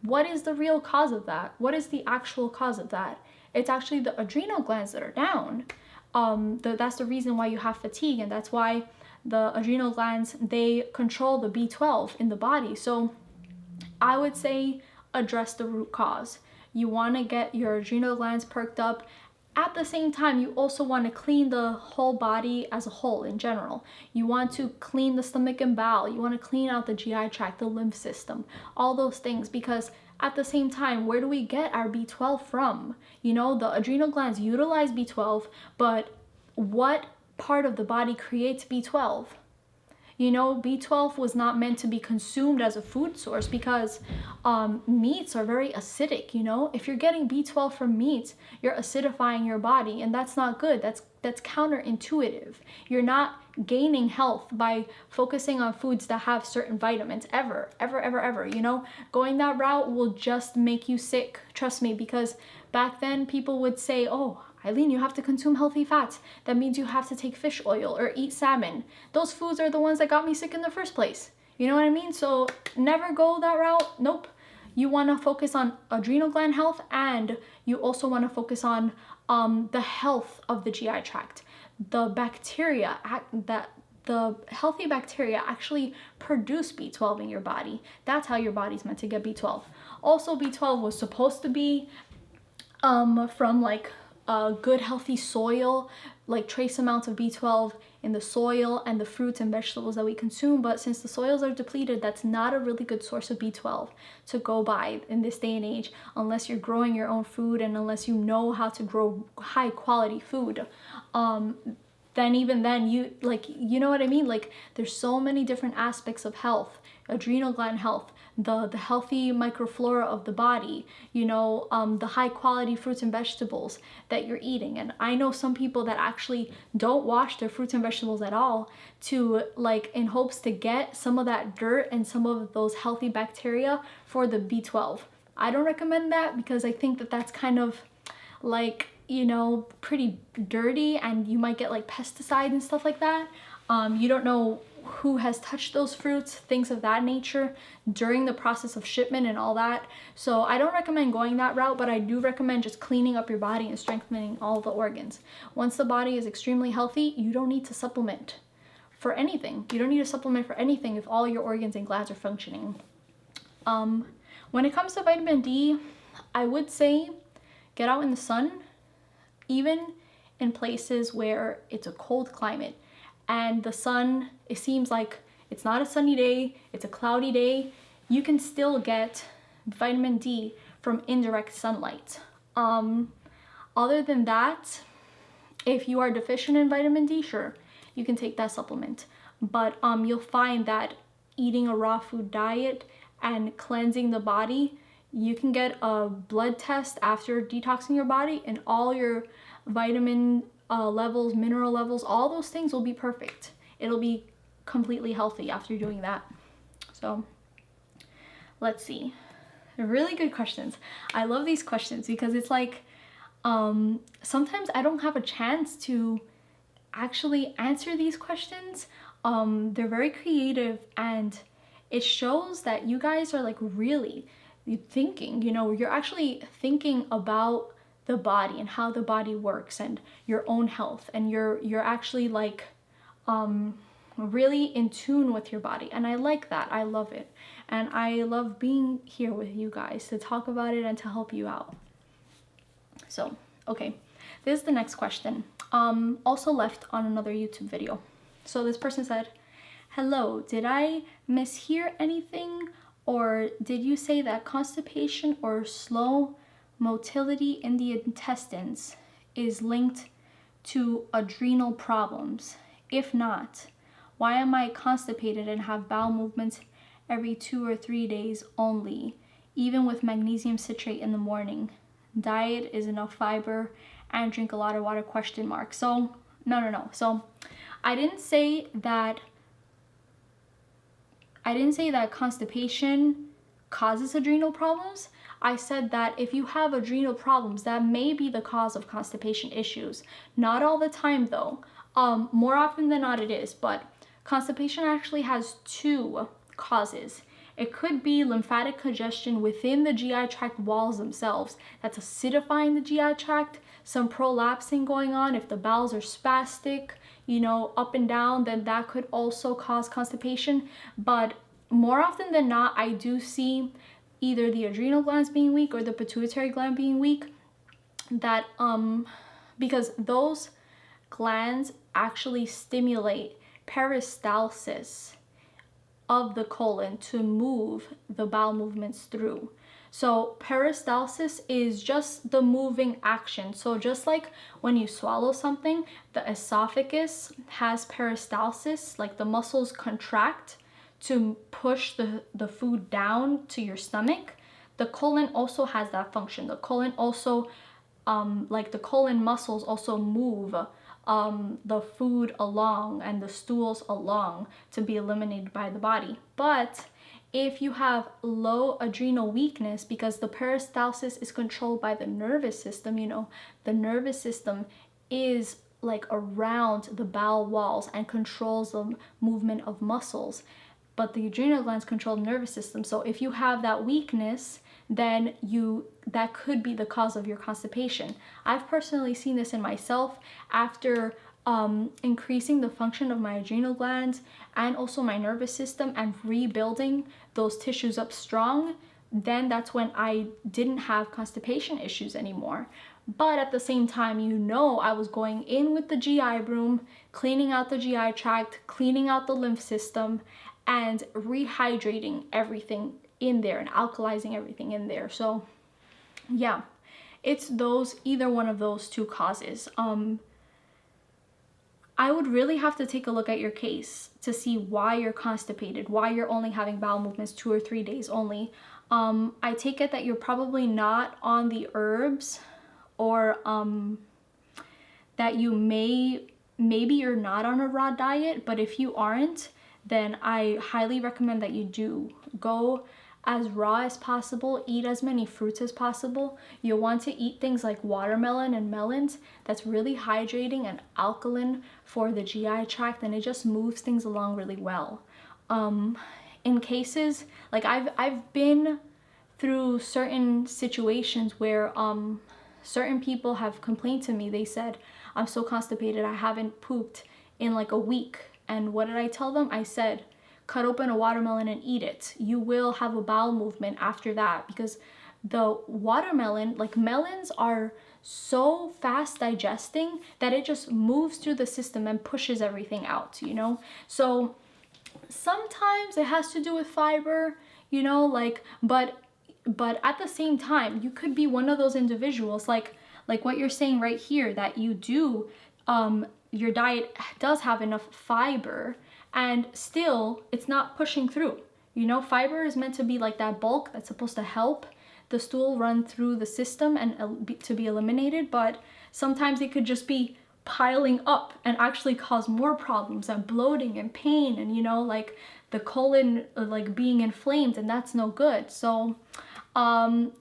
what is the real cause of that? What is the actual cause of that? It's actually the adrenal glands that are down. That's the reason why you have fatigue, and that's why the adrenal glands, they control the B12 in the body. So I would say address the root cause. You want to get your adrenal glands perked up. At the same time, you also want to clean the whole body as a whole in general. You want to clean the stomach and bowel. You want to clean out the GI tract, the lymph system, all those things, because at the same time, where do we get our B12 from? The adrenal glands utilize B12, but what part of the body creates B12? B12 was not meant to be consumed as a food source because meats are very acidic. If you're getting B12 from meats, you're acidifying your body, and that's not good. That's counterintuitive. You're not gaining health by focusing on foods that have certain vitamins ever. Going that route will just make you sick. Trust me, because back then people would say, oh, Ailin, you have to consume healthy fats. That means you have to take fish oil or eat salmon. Those foods are the ones that got me sick in the first place. You know what I mean? So never go that route. Nope. You want to focus on adrenal gland health, and you also want to focus on the health of the GI tract. The bacteria, the healthy bacteria actually produce B12 in your body. That's how your body's meant to get B12. Also, B12 was supposed to be from like a good healthy soil, like trace amounts of B12 in the soil and the fruits and vegetables that we consume. But since the soils are depleted, that's not a really good source of B12 to go by in this day and age, unless you're growing your own food and unless you know how to grow high quality food. Then even then, you know what I mean? Like, there's so many different aspects of health, adrenal gland health, the healthy microflora of the body, the high quality fruits and vegetables that you're eating. And I know some people that actually don't wash their fruits and vegetables at all to in hopes to get some of that dirt and some of those healthy bacteria for the B12. I don't recommend that because I think that that's kind of pretty dirty, and you might get pesticide and stuff like that. You don't know who has touched those fruits, things of that nature during the process of shipment and all that. So I don't recommend going that route, but I do recommend just cleaning up your body and strengthening all the organs. Once the body is extremely healthy, you don't need to supplement for anything. You don't need to supplement for anything if all your organs and glands are functioning. When it comes to vitamin D, I would say get out in the sun, even in places where it's a cold climate and the sun, it seems like it's not a sunny day, it's a cloudy day, you can still get vitamin D from indirect sunlight. Other than that, if you are deficient in vitamin D, sure, you can take that supplement. But you'll find that eating a raw food diet and cleansing the body, you can get a blood test after detoxing your body, and all your vitamin levels, mineral levels, all those things will be perfect. It'll be completely healthy after doing that. So let's see. Really good questions. I love these questions because it's like sometimes I don't have a chance to actually answer these questions. They're very creative, and it shows that you guys are like really thinking, you know, you're actually thinking about the body and how the body works and your own health, and you're actually like really in tune with your body. And I like that. I love it. And I love being here with you guys to talk about it and to help you out. So, okay, this is the next question. Also left on another YouTube video. So this person said, hello, did I mishear anything? Or did you say that constipation or slow motility in the intestines is linked to adrenal problems? If not, why am I constipated and have bowel movements every 2 or 3 days only, even with magnesium citrate in the morning? Diet is enough fiber and drink a lot of water, ? So no. So I didn't say that constipation causes adrenal problems. I said that if you have adrenal problems, that may be the cause of constipation issues. Not all the time though. More often than not it is, but constipation actually has 2 causes. It could be lymphatic congestion within the GI tract walls themselves. That's acidifying the GI tract. Some prolapsing going on. If the bowels are spastic, you know, up and down, then that could also cause constipation. But more often than not, I do see either the adrenal glands being weak or the pituitary gland being weak. That because those glands actually stimulate peristalsis of the colon to move the bowel movements through. So peristalsis is just the moving action. So just like when you swallow something, the esophagus has peristalsis, like the muscles contract to push the food down to your stomach. The colon also has that function. The colon also, like the colon muscles also move the food along and the stools along to be eliminated by the body. But if you have low adrenal weakness, because the peristalsis is controlled by the nervous system, you know, the nervous system is like around the bowel walls and controls the movement of muscles, but the adrenal glands control the nervous system. So if you have that weakness, then that could be the cause of your constipation. I've personally seen this in myself after increasing the function of my adrenal glands and also my nervous system and rebuilding those tissues up strong. Then that's when I didn't have constipation issues anymore. But at the same time, you know, I was going in with the GI broom, cleaning out the GI tract, cleaning out the lymph system, and rehydrating everything in there and alkalizing everything in there. So yeah, it's either one of those 2 causes. I would really have to take a look at your case to see why you're constipated, why you're only having bowel movements 2 or 3 days only. I take it that you're probably not on the herbs, or that you maybe you're not on a raw diet, but if you aren't, then I highly recommend that you do go as raw as possible, eat as many fruits as possible. You'll want to eat things like watermelon and melons. That's really hydrating and alkaline for the GI tract, and it just moves things along really well. In cases, like I've been through certain situations where certain people have complained to me. They said, I'm so constipated, I haven't pooped in like a week. And what did I tell them? I said, cut open a watermelon and eat it. You will have a bowel movement after that, because the watermelon, like melons, are so fast digesting that it just moves through the system and pushes everything out, you know? So sometimes it has to do with fiber, you know, like, but at the same time, you could be one of those individuals, like what you're saying right here, that you do, your diet does have enough fiber and still it's not pushing through. You know, fiber is meant to be like that bulk that's supposed to help the stool run through the system and to be eliminated, but sometimes it could just be piling up and actually cause more problems and bloating and pain and, you know, like the colon like being inflamed, and that's no good. So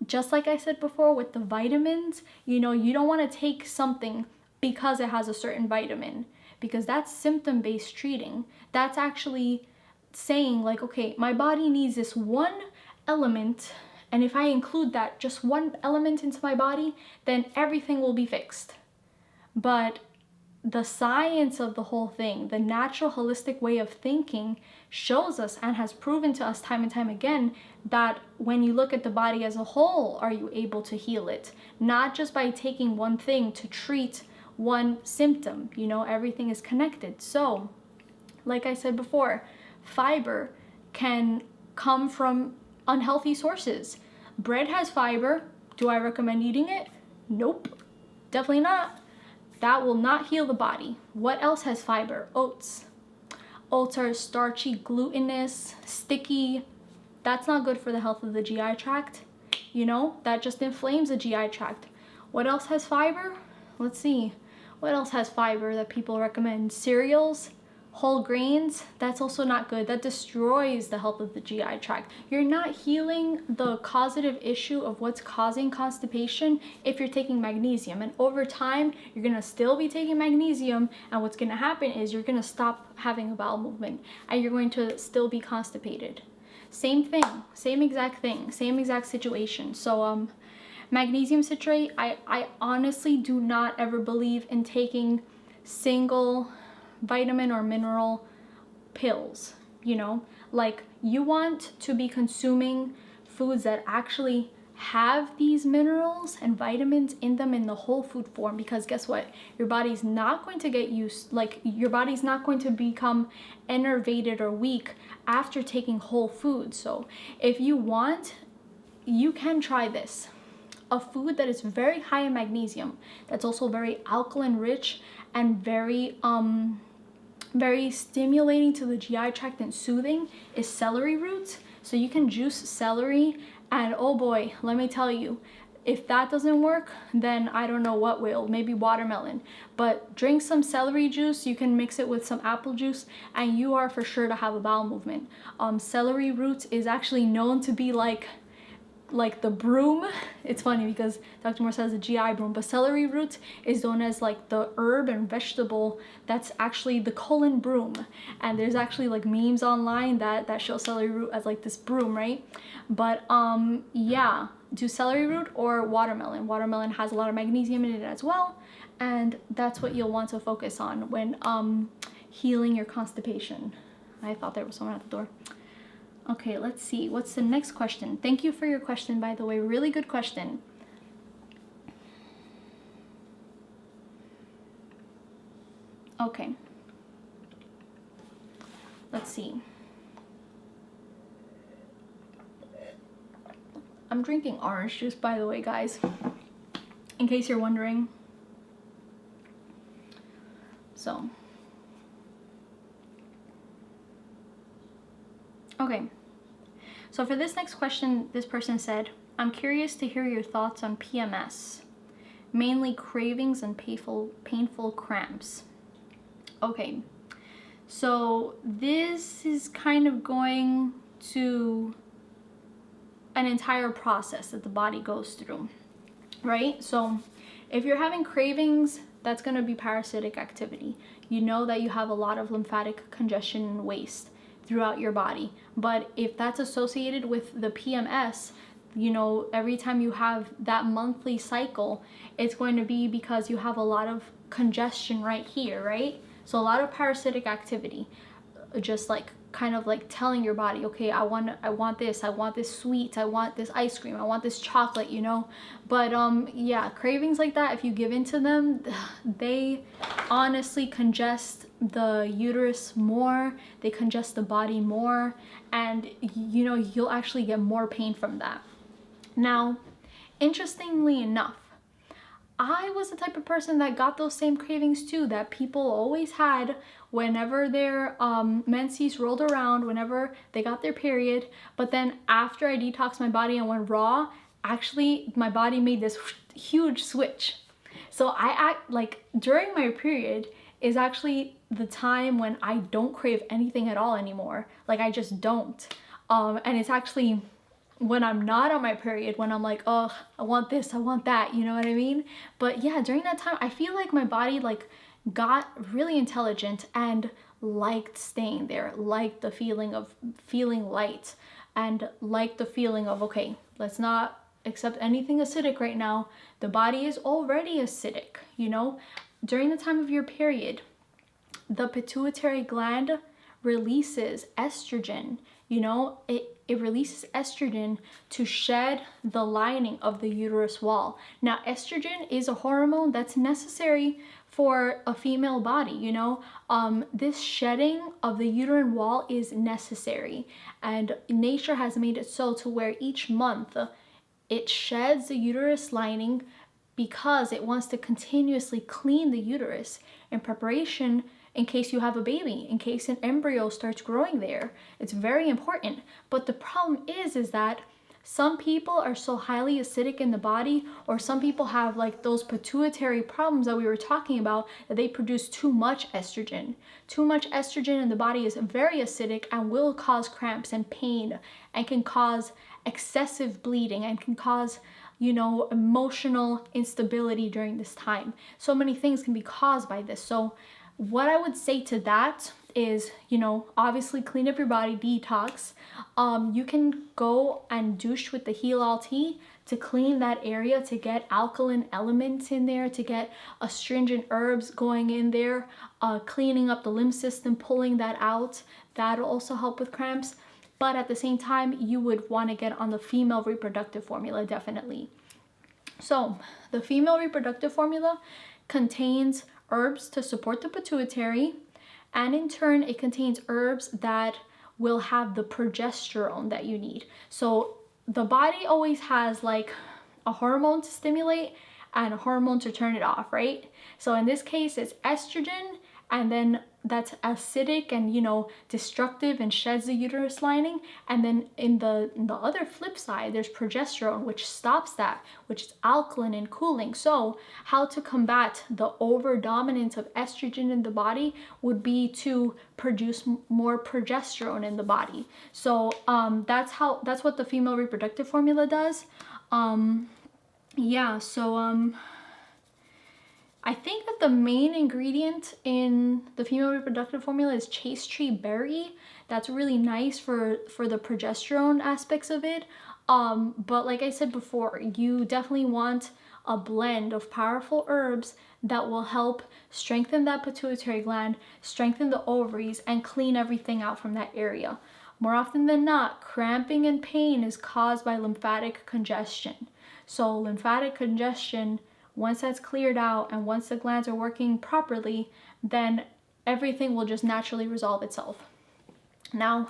just like I said before with the vitamins, you know, you don't want to take something because it has a certain vitamin, because that's symptom-based treating. That's actually saying like, okay, my body needs this one element, and if I include that just one element into my body, then everything will be fixed. But the science of the whole thing, the natural holistic way of thinking, shows us and has proven to us time and time again that when you look at the body as a whole, are you able to heal it? Not just by taking one thing to treat one symptom. You know, everything is connected. So, like I said before, fiber can come from unhealthy sources. Bread has fiber. Do I recommend eating it? Nope, definitely not. That will not heal the body. What else has fiber? Oats. Oats are starchy, glutinous, sticky. That's not good for the health of the GI tract. You know, that just inflames the GI tract. What else has fiber? Let's see. What else has fiber that people recommend? Cereals, whole grains. That's also not good. That destroys the health of the GI tract. You're not healing the causative issue of what's causing constipation if you're taking magnesium. And over time, you're going to still be taking magnesium. And what's going to happen is you're going to stop having a bowel movement and you're going to still be constipated. Same thing, same exact thing, same exact situation. So, magnesium citrate, I honestly do not ever believe in taking single vitamin or mineral pills. You know, like, you want to be consuming foods that actually have these minerals and vitamins in them in the whole food form, because guess what, your body's not going to get used, like, your body's not going to become enervated or weak after taking whole foods. So if you want, you can try this. A food that is very high in magnesium, that's also very alkaline rich and very stimulating to the GI tract and soothing, is celery roots. So you can juice celery, and oh boy, let me tell you, if that doesn't work, then I don't know what will. Maybe watermelon. But drink some celery juice. You can mix it with some apple juice, and you are for sure to have a bowel movement. Celery roots is actually known to be like the broom. It's funny because Dr. Moore says the GI broom, but celery root is known as like the herb and vegetable that's actually the colon broom. And there's actually like memes online that show celery root as like this broom, right? But yeah, do celery root or watermelon. Watermelon has a lot of magnesium in it as well, and that's what you'll want to focus on when healing your constipation. I thought there was someone at the door. Okay, let's see. What's the next question? Thank you for your question, by the way. Really good question. Okay. Let's see. I'm drinking orange juice, by the way, guys, in case you're wondering. So. Okay. So for this next question, this person said, I'm curious to hear your thoughts on PMS, mainly cravings and painful cramps. Okay, so this is kind of going to an entire process that the body goes through, right? So if you're having cravings, that's going to be parasitic activity. You know that you have a lot of lymphatic congestion and waste throughout your body. But if that's associated with the PMS, you know, every time you have that monthly cycle, it's going to be because you have a lot of congestion right here, right? So a lot of parasitic activity, just like kind of like telling your body, okay, I want this sweet, I want this ice cream, I want this chocolate, you know. But yeah, cravings like that, if you give into them, they honestly congest the uterus more, they congest the body more, and you know, you'll actually get more pain from that. Now, interestingly enough, I was the type of person that got those same cravings too, that people always had whenever their menses rolled around, whenever they got their period. But then after I detoxed my body and went raw, actually my body made this huge switch, So I act like during my period is actually the time when I don't crave anything at all anymore. Like I just don't. And it's actually when I'm not on my period, when I'm like, oh, I want this, I want that, you know what I mean? But yeah, during that time, I feel like my body like got really intelligent and liked staying there, liked the feeling of feeling light, and liked the feeling of, okay, let's not accept anything acidic right now. The body is already acidic, you know? During the time of your period, the pituitary gland releases estrogen, you know, it releases estrogen to shed the lining of the uterus wall. Now, estrogen is a hormone that's necessary for a female body, you know. This shedding of the uterine wall is necessary, and nature has made it so to where each month it sheds the uterus lining because it wants to continuously clean the uterus in preparation in case you have a baby, in case an embryo starts growing there. It's very important. But the problem is that some people are so highly acidic in the body, or some people have like those pituitary problems that we were talking about, that they produce too much estrogen. Too much estrogen in the body is very acidic and will cause cramps and pain, and can cause excessive bleeding, and can cause, you know, emotional instability during this time. So many things can be caused by this. So what I would say to that is, you know, obviously clean up your body, detox. You can go and douche with the Heal All Tea to clean that area, to get alkaline elements in there, to get astringent herbs going in there, cleaning up the lymph system, pulling that out. That'll also help with cramps. But at the same time, you would want to get on the female reproductive formula, definitely. So the female reproductive formula contains herbs to support the pituitary, and in turn it contains herbs that will have the progesterone that you need. So the body always has like a hormone to stimulate and a hormone to turn it off, right? So in this case it's estrogen, and then that's acidic and, you know, destructive and sheds the uterus lining. And then in the other flip side, there's progesterone, which stops that, which is alkaline and cooling. So how to combat the over dominance of estrogen in the body would be to produce more progesterone in the body. So that's what the female reproductive formula does. I think that the main ingredient in the female reproductive formula is chaste tree berry. That's really nice for the progesterone aspects of it. But like I said before, you definitely want a blend of powerful herbs that will help strengthen that pituitary gland, strengthen the ovaries, and clean everything out from that area. More often than not, cramping and pain is caused by lymphatic congestion. So lymphatic congestion, once that's cleared out and once the glands are working properly, then everything will just naturally resolve itself. Now,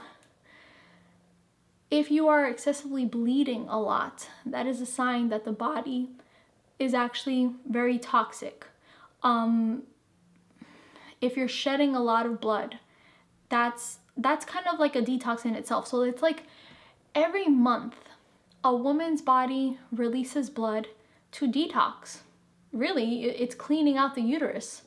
if you are excessively bleeding a lot, that is a sign that the body is actually very toxic. If you're shedding a lot of blood, that's kind of like a detox in itself. So it's like every month a woman's body releases blood to detox. Really, it's cleaning out the uterus.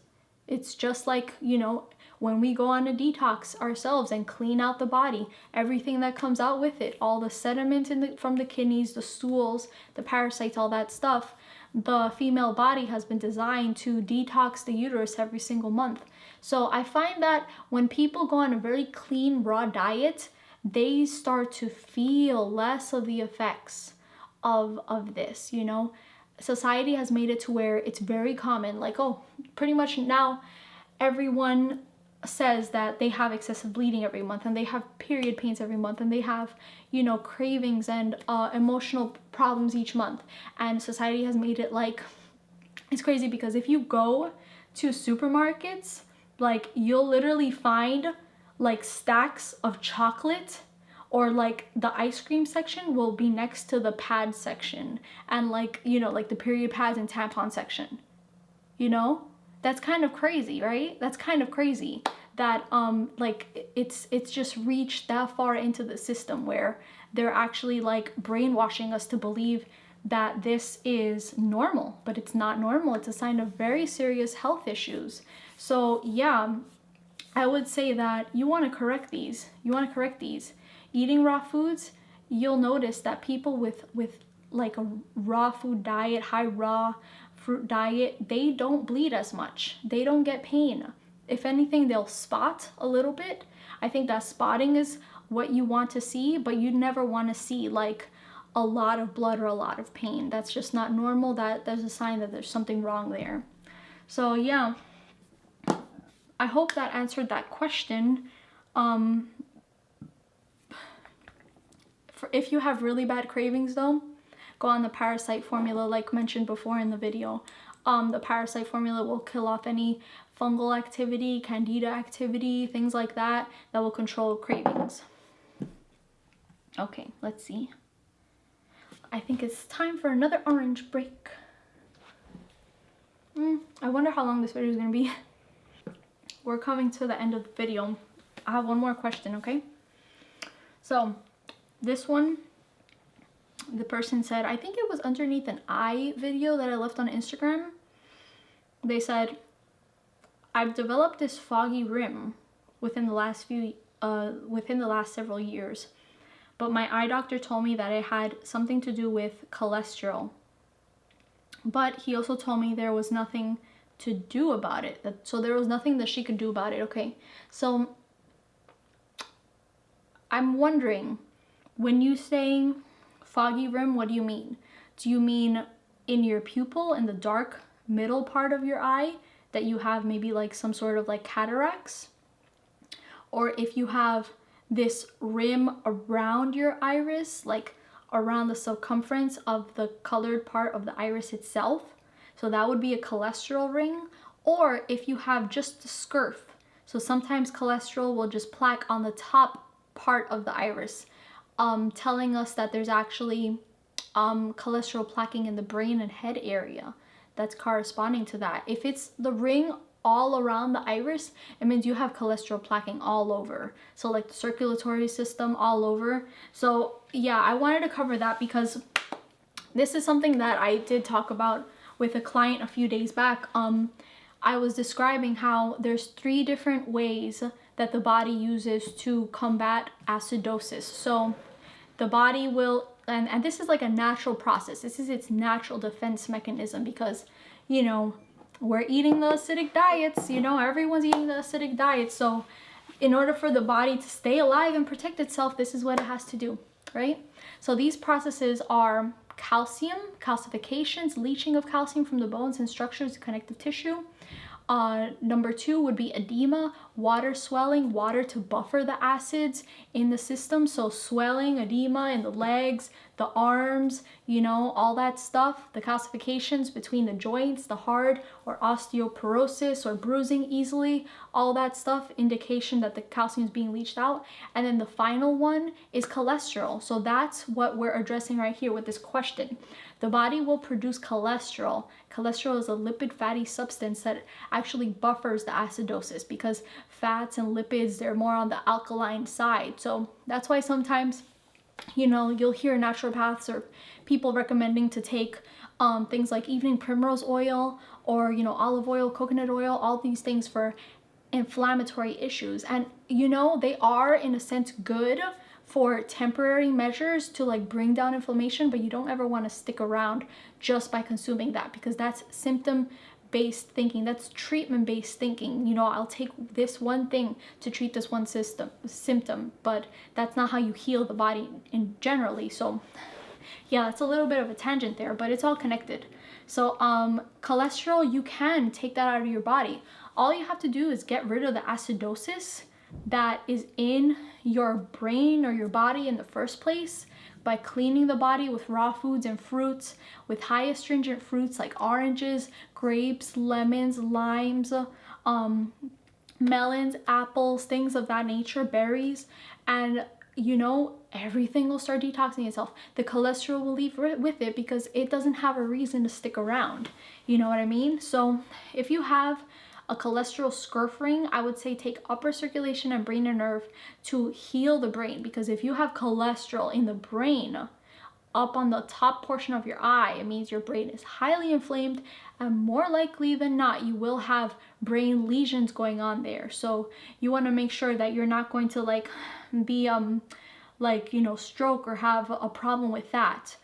It's just like, you know, when we go on a detox ourselves and clean out the body, everything that comes out with it, all the sediment from the kidneys, the stools, the parasites, all that stuff, the female body has been designed to detox the uterus every single month. So I find that when people go on a very clean, raw diet, they start to feel less of the effects of this, you know. Society has made it to where it's very common, like, oh, pretty much now everyone says that they have excessive bleeding every month, and they have period pains every month, and they have, you know, cravings and emotional problems each month. And society has made it like, it's crazy, because if you go to supermarkets, like, you'll literally find like stacks of chocolate, or like the ice cream section will be next to the pad section, and like, you know, like the period pads and tampon section. You know, that's kind of crazy, right? That's kind of crazy that like it's just reached that far into the system where they're actually like brainwashing us to believe that this is normal, but it's not normal. It's a sign of very serious health issues. So yeah, I would say that you want to correct these. Eating raw foods, you'll notice that people with like a raw food diet, high raw fruit diet, they don't bleed as much. They don't get pain. If anything, they'll spot a little bit. I think that spotting is what you want to see, but you never want to see like a lot of blood or a lot of pain. That's just not normal. There's a sign that there's something wrong there. So yeah, I hope that answered that question. If you have really bad cravings though, go on the Parasite formula like mentioned before in the video. The Parasite formula will kill off any fungal activity, candida activity, things like that will control cravings. Okay, let's see. I think it's time for another orange break. I wonder how long this video is going to be. We're coming to the end of the video. I have one more question, okay? So, this one, the person said, I think it was underneath an eye video that I left on Instagram. They said, I've developed this foggy rim within the last several years. But my eye doctor told me that it had something to do with cholesterol. But he also told me there was nothing to do about it. So there was nothing that she could do about it, okay? So I'm wondering, when you say foggy rim, what do you mean? Do you mean in your pupil, in the dark middle part of your eye, that you have maybe like some sort of like cataracts? Or if you have this rim around your iris, like around the circumference of the colored part of the iris itself, so that would be a cholesterol ring. Or if you have just the scurf, so sometimes cholesterol will just plaque on the top part of the iris, telling us that there's actually cholesterol plaquing in the brain and head area that's corresponding to that. If it's the ring all around the iris, it means you have cholesterol plaquing all over. So like the circulatory system all over. So yeah, I wanted to cover that because this is something that I did talk about with a client a few days back. I was describing how there's 3 different ways that the body uses to combat acidosis. So the body will, and this is like a natural process. This is its natural defense mechanism because, you know, we're eating the acidic diets, you know, everyone's eating the acidic diet. So in order for the body to stay alive and protect itself, this is what it has to do, right? So these processes are calcium, calcifications, leaching of calcium from the bones and structures of connective tissue. Number 2 would be edema, water swelling, water to buffer the acids in the system. So swelling, edema in the legs, the arms, you know, all that stuff. The calcifications between the joints, the hard or osteoporosis or bruising easily, all that stuff, indication that the calcium is being leached out. And then the final one is cholesterol. So that's what we're addressing right here with this question. The body will produce cholesterol. Cholesterol is a lipid fatty substance that actually buffers the acidosis because fats and lipids, they're more on the alkaline side. So that's why sometimes, you know, you'll hear naturopaths or people recommending to take things like evening primrose oil or, you know, olive oil, coconut oil, all these things for inflammatory issues. And, you know, they are in a sense good for temporary measures to like bring down inflammation, but you don't ever want to stick around just by consuming that because that's symptom-based thinking. That's treatment-based thinking. You know, I'll take this one thing to treat this one symptom, but that's not how you heal the body in generally. So yeah, it's a little bit of a tangent there, but it's all connected. So cholesterol, you can take that out of your body. All you have to do is get rid of the acidosis that is in your brain or your body in the first place by cleaning the body with raw foods and fruits, with high astringent fruits like oranges, grapes, lemons, limes, melons, apples, things of that nature, berries, and you know, everything will start detoxing itself. The cholesterol will leave with it because it doesn't have a reason to stick around. You know what I mean? So if you have a cholesterol scurf ring, I would say take upper circulation and brain and nerve to heal the brain, because if you have cholesterol in the brain, up on the top portion of your eye, it means your brain is highly inflamed, and more likely than not, you will have brain lesions going on there. So you want to make sure that you're not going to like be stroke or have a problem with that.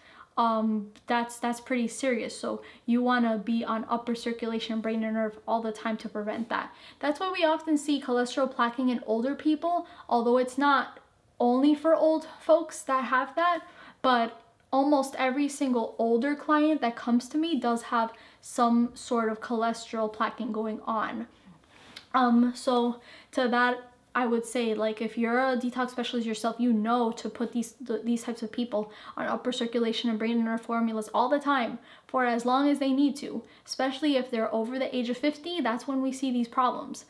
That's pretty serious. So you want to be on upper circulation, brain and nerve all the time to prevent that. That's why we often see cholesterol plaquing in older people, although it's not only for old folks that have that, but almost every single older client that comes to me does have some sort of cholesterol plaquing going on. So to that, I would say, like, if you're a detox specialist yourself, you know to put these types of people on upper circulation and brain and nerve formulas all the time for as long as they need to, especially if they're over the age of 50. That's when we see these problems.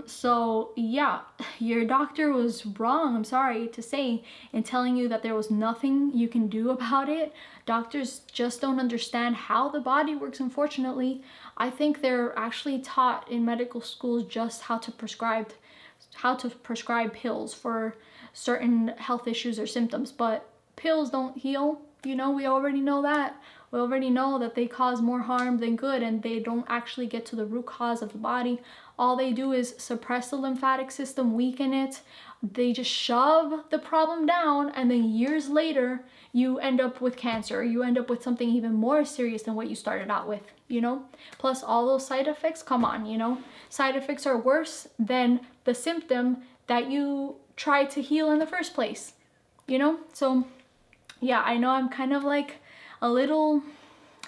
So yeah, your doctor was wrong, I'm sorry to say, in telling you that there was nothing you can do about it. Doctors just don't understand how the body works, unfortunately. I think they're actually taught in medical schools just how to prescribe pills for certain health issues or symptoms, but pills don't heal. We already know that. We already know that they cause more harm than good, and they don't actually get to the root cause of the body. All they do is suppress the lymphatic system, weaken it. They just shove the problem down, and then years later, you end up with cancer. You end up with something even more serious than what you started out with, Plus all those side effects, come on, Side effects are worse than the symptom that you tried to heal in the first place, So yeah, I know I'm kind of like a little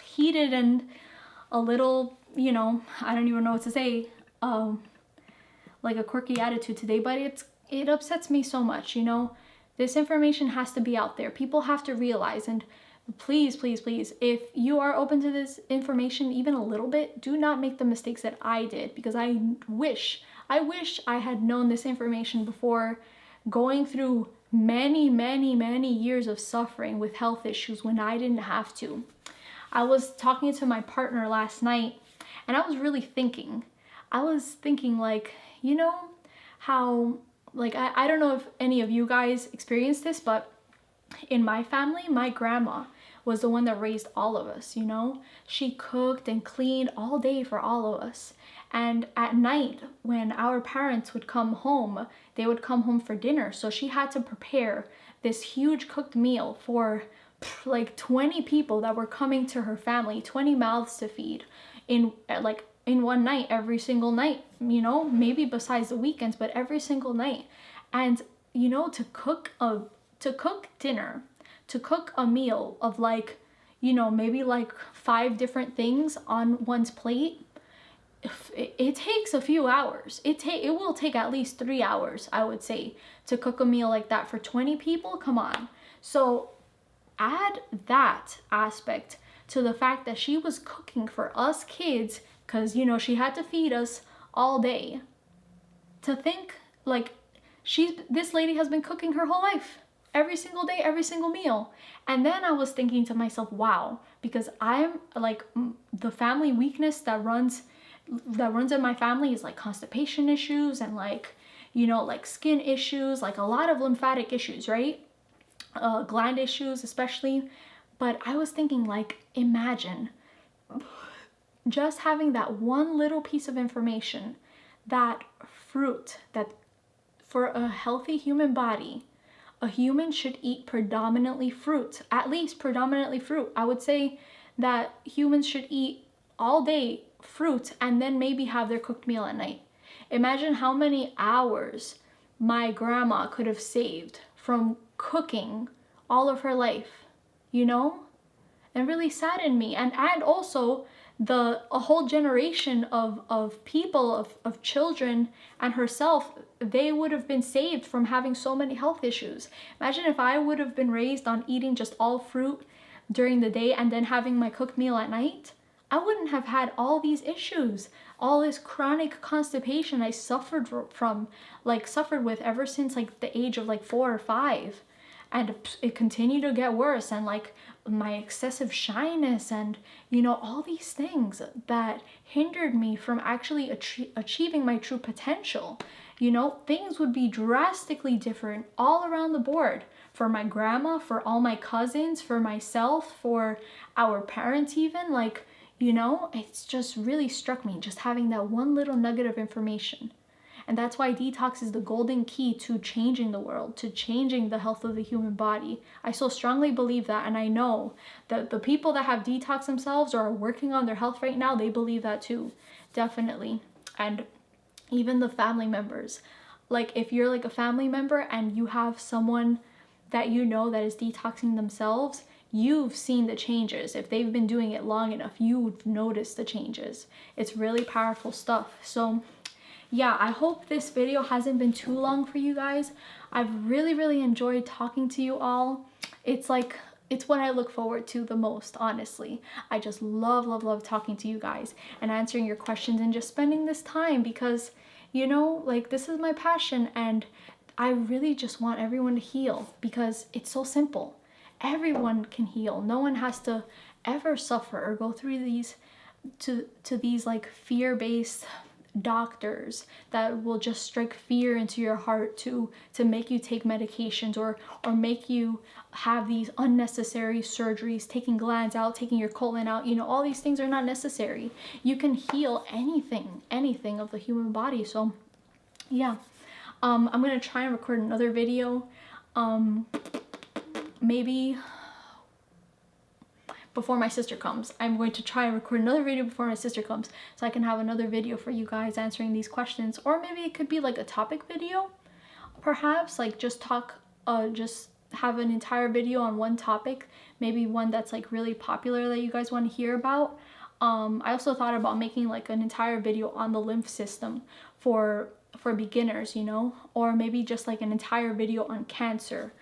heated and a little, I don't even know what to say, like a quirky attitude today, but it upsets me so much, This information has to be out there. People have to realize, and please, please, please, if you are open to this information even a little bit, do not make the mistakes that I did, because I wish I had known this information before going through many, many, many years of suffering with health issues when I didn't have to. I was talking to my partner last night, and I was really thinking. Like, how, like, I don't know if any of you guys experienced this, but in my family, my grandma was the one that raised all of us, She cooked and cleaned all day for all of us. And at night, when our parents would come home, they would come home for dinner. So she had to prepare this huge cooked meal for like 20 people that were coming to her family, 20 mouths to feed in one night, every single night, maybe besides the weekends, but every single night. And, to cook dinner, to cook a meal of like, maybe like 5 different things on one's plate, it takes a few hours. It will take at least 3 hours, I would say, to cook a meal like that for 20 people. Come on. So add that aspect to the fact that she was cooking for us kids, because she had to feed us all day. To think like this lady has been cooking her whole life, every single day, every single meal. And then I was thinking to myself, wow, because I'm like, the family weakness that runs in my family is like constipation issues and like, like skin issues, like a lot of lymphatic issues, right? Gland issues especially. But I was thinking, like, imagine just having that one little piece of information, that fruit, that for a healthy human body, a human should eat predominantly fruit, at least predominantly fruit. I would say that humans should eat all day fruit and then maybe have their cooked meal at night. Imagine how many hours my grandma could have saved from cooking all of her life, and really saddened me. And also a whole generation of people, of children and herself, they would have been saved from having so many health issues. Imagine if I would have been raised on eating just all fruit during the day and then having my cooked meal at night. I wouldn't have had all these issues, all this chronic constipation I suffered with ever since like the age of like 4 or 5. And it continued to get worse, and like my excessive shyness and, all these things that hindered me from actually achieving my true potential. Things would be drastically different all around the board for my grandma, for all my cousins, for myself, for our parents even. Like, you know, it's just really struck me just having that one little nugget of information. And that's why detox is the golden key to changing the world, to changing the health of the human body. I so strongly believe that, and I know that the people that have detoxed themselves or are working on their health right now, they believe that too, definitely. And even the family members. Like, if you're like a family member and you have someone that you know that is detoxing themselves, you've seen the changes. If they've been doing it long enough, you've noticed the changes. It's really powerful stuff. So yeah, I hope this video hasn't been too long for you guys. I've really enjoyed talking to you all. It's what I look forward to the most, honestly. I just love talking to you guys and answering your questions and just spending this time because, you know, like, this is my passion, and I really just want everyone to heal because it's so simple. Everyone can heal. No one has to ever suffer or go through these to these like fear-based doctors that will just strike fear into your heart to make you take medications or make you have these unnecessary surgeries, taking glands out, taking your colon out. You know, all these things are not necessary. You can heal anything of the human body. So yeah, I'm gonna try and record another video, maybe before my sister comes. I'm going to try and record another video before my sister comes so I can have another video for you guys answering these questions. Or maybe it could be like a topic video, perhaps, like just have an entire video on one topic, maybe one that's like really popular that you guys want to hear about. I also thought about making like an entire video on the lymph system for beginners, you know, or maybe just like an entire video on cancer,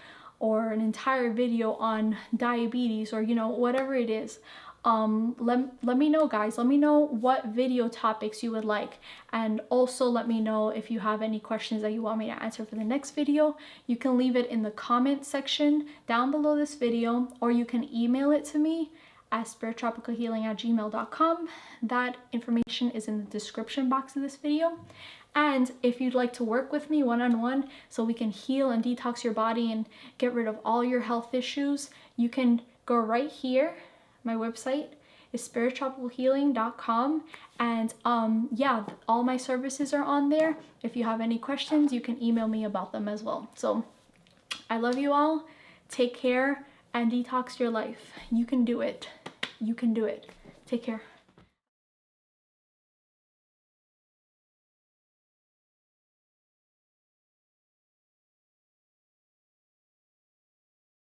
or an entire video on diabetes, or, you know, whatever it is. Let me know, guys. Let me know what video topics you would like, and also let me know if you have any questions that you want me to answer for the next video. You can leave it in the comment section down below this video, or you can email it to me at spiritropicalhealing@gmail.com. That information is in the description box of this video. And if you'd like to work with me one-on-one so we can heal and detox your body and get rid of all your health issues, you can go right here. My website is spiritropicalhealing.com, and yeah, all my services are on there. If you have any questions, you can email me about them as well. So I love you all. Take care and detox your life. You can do it. You can do it. Take care.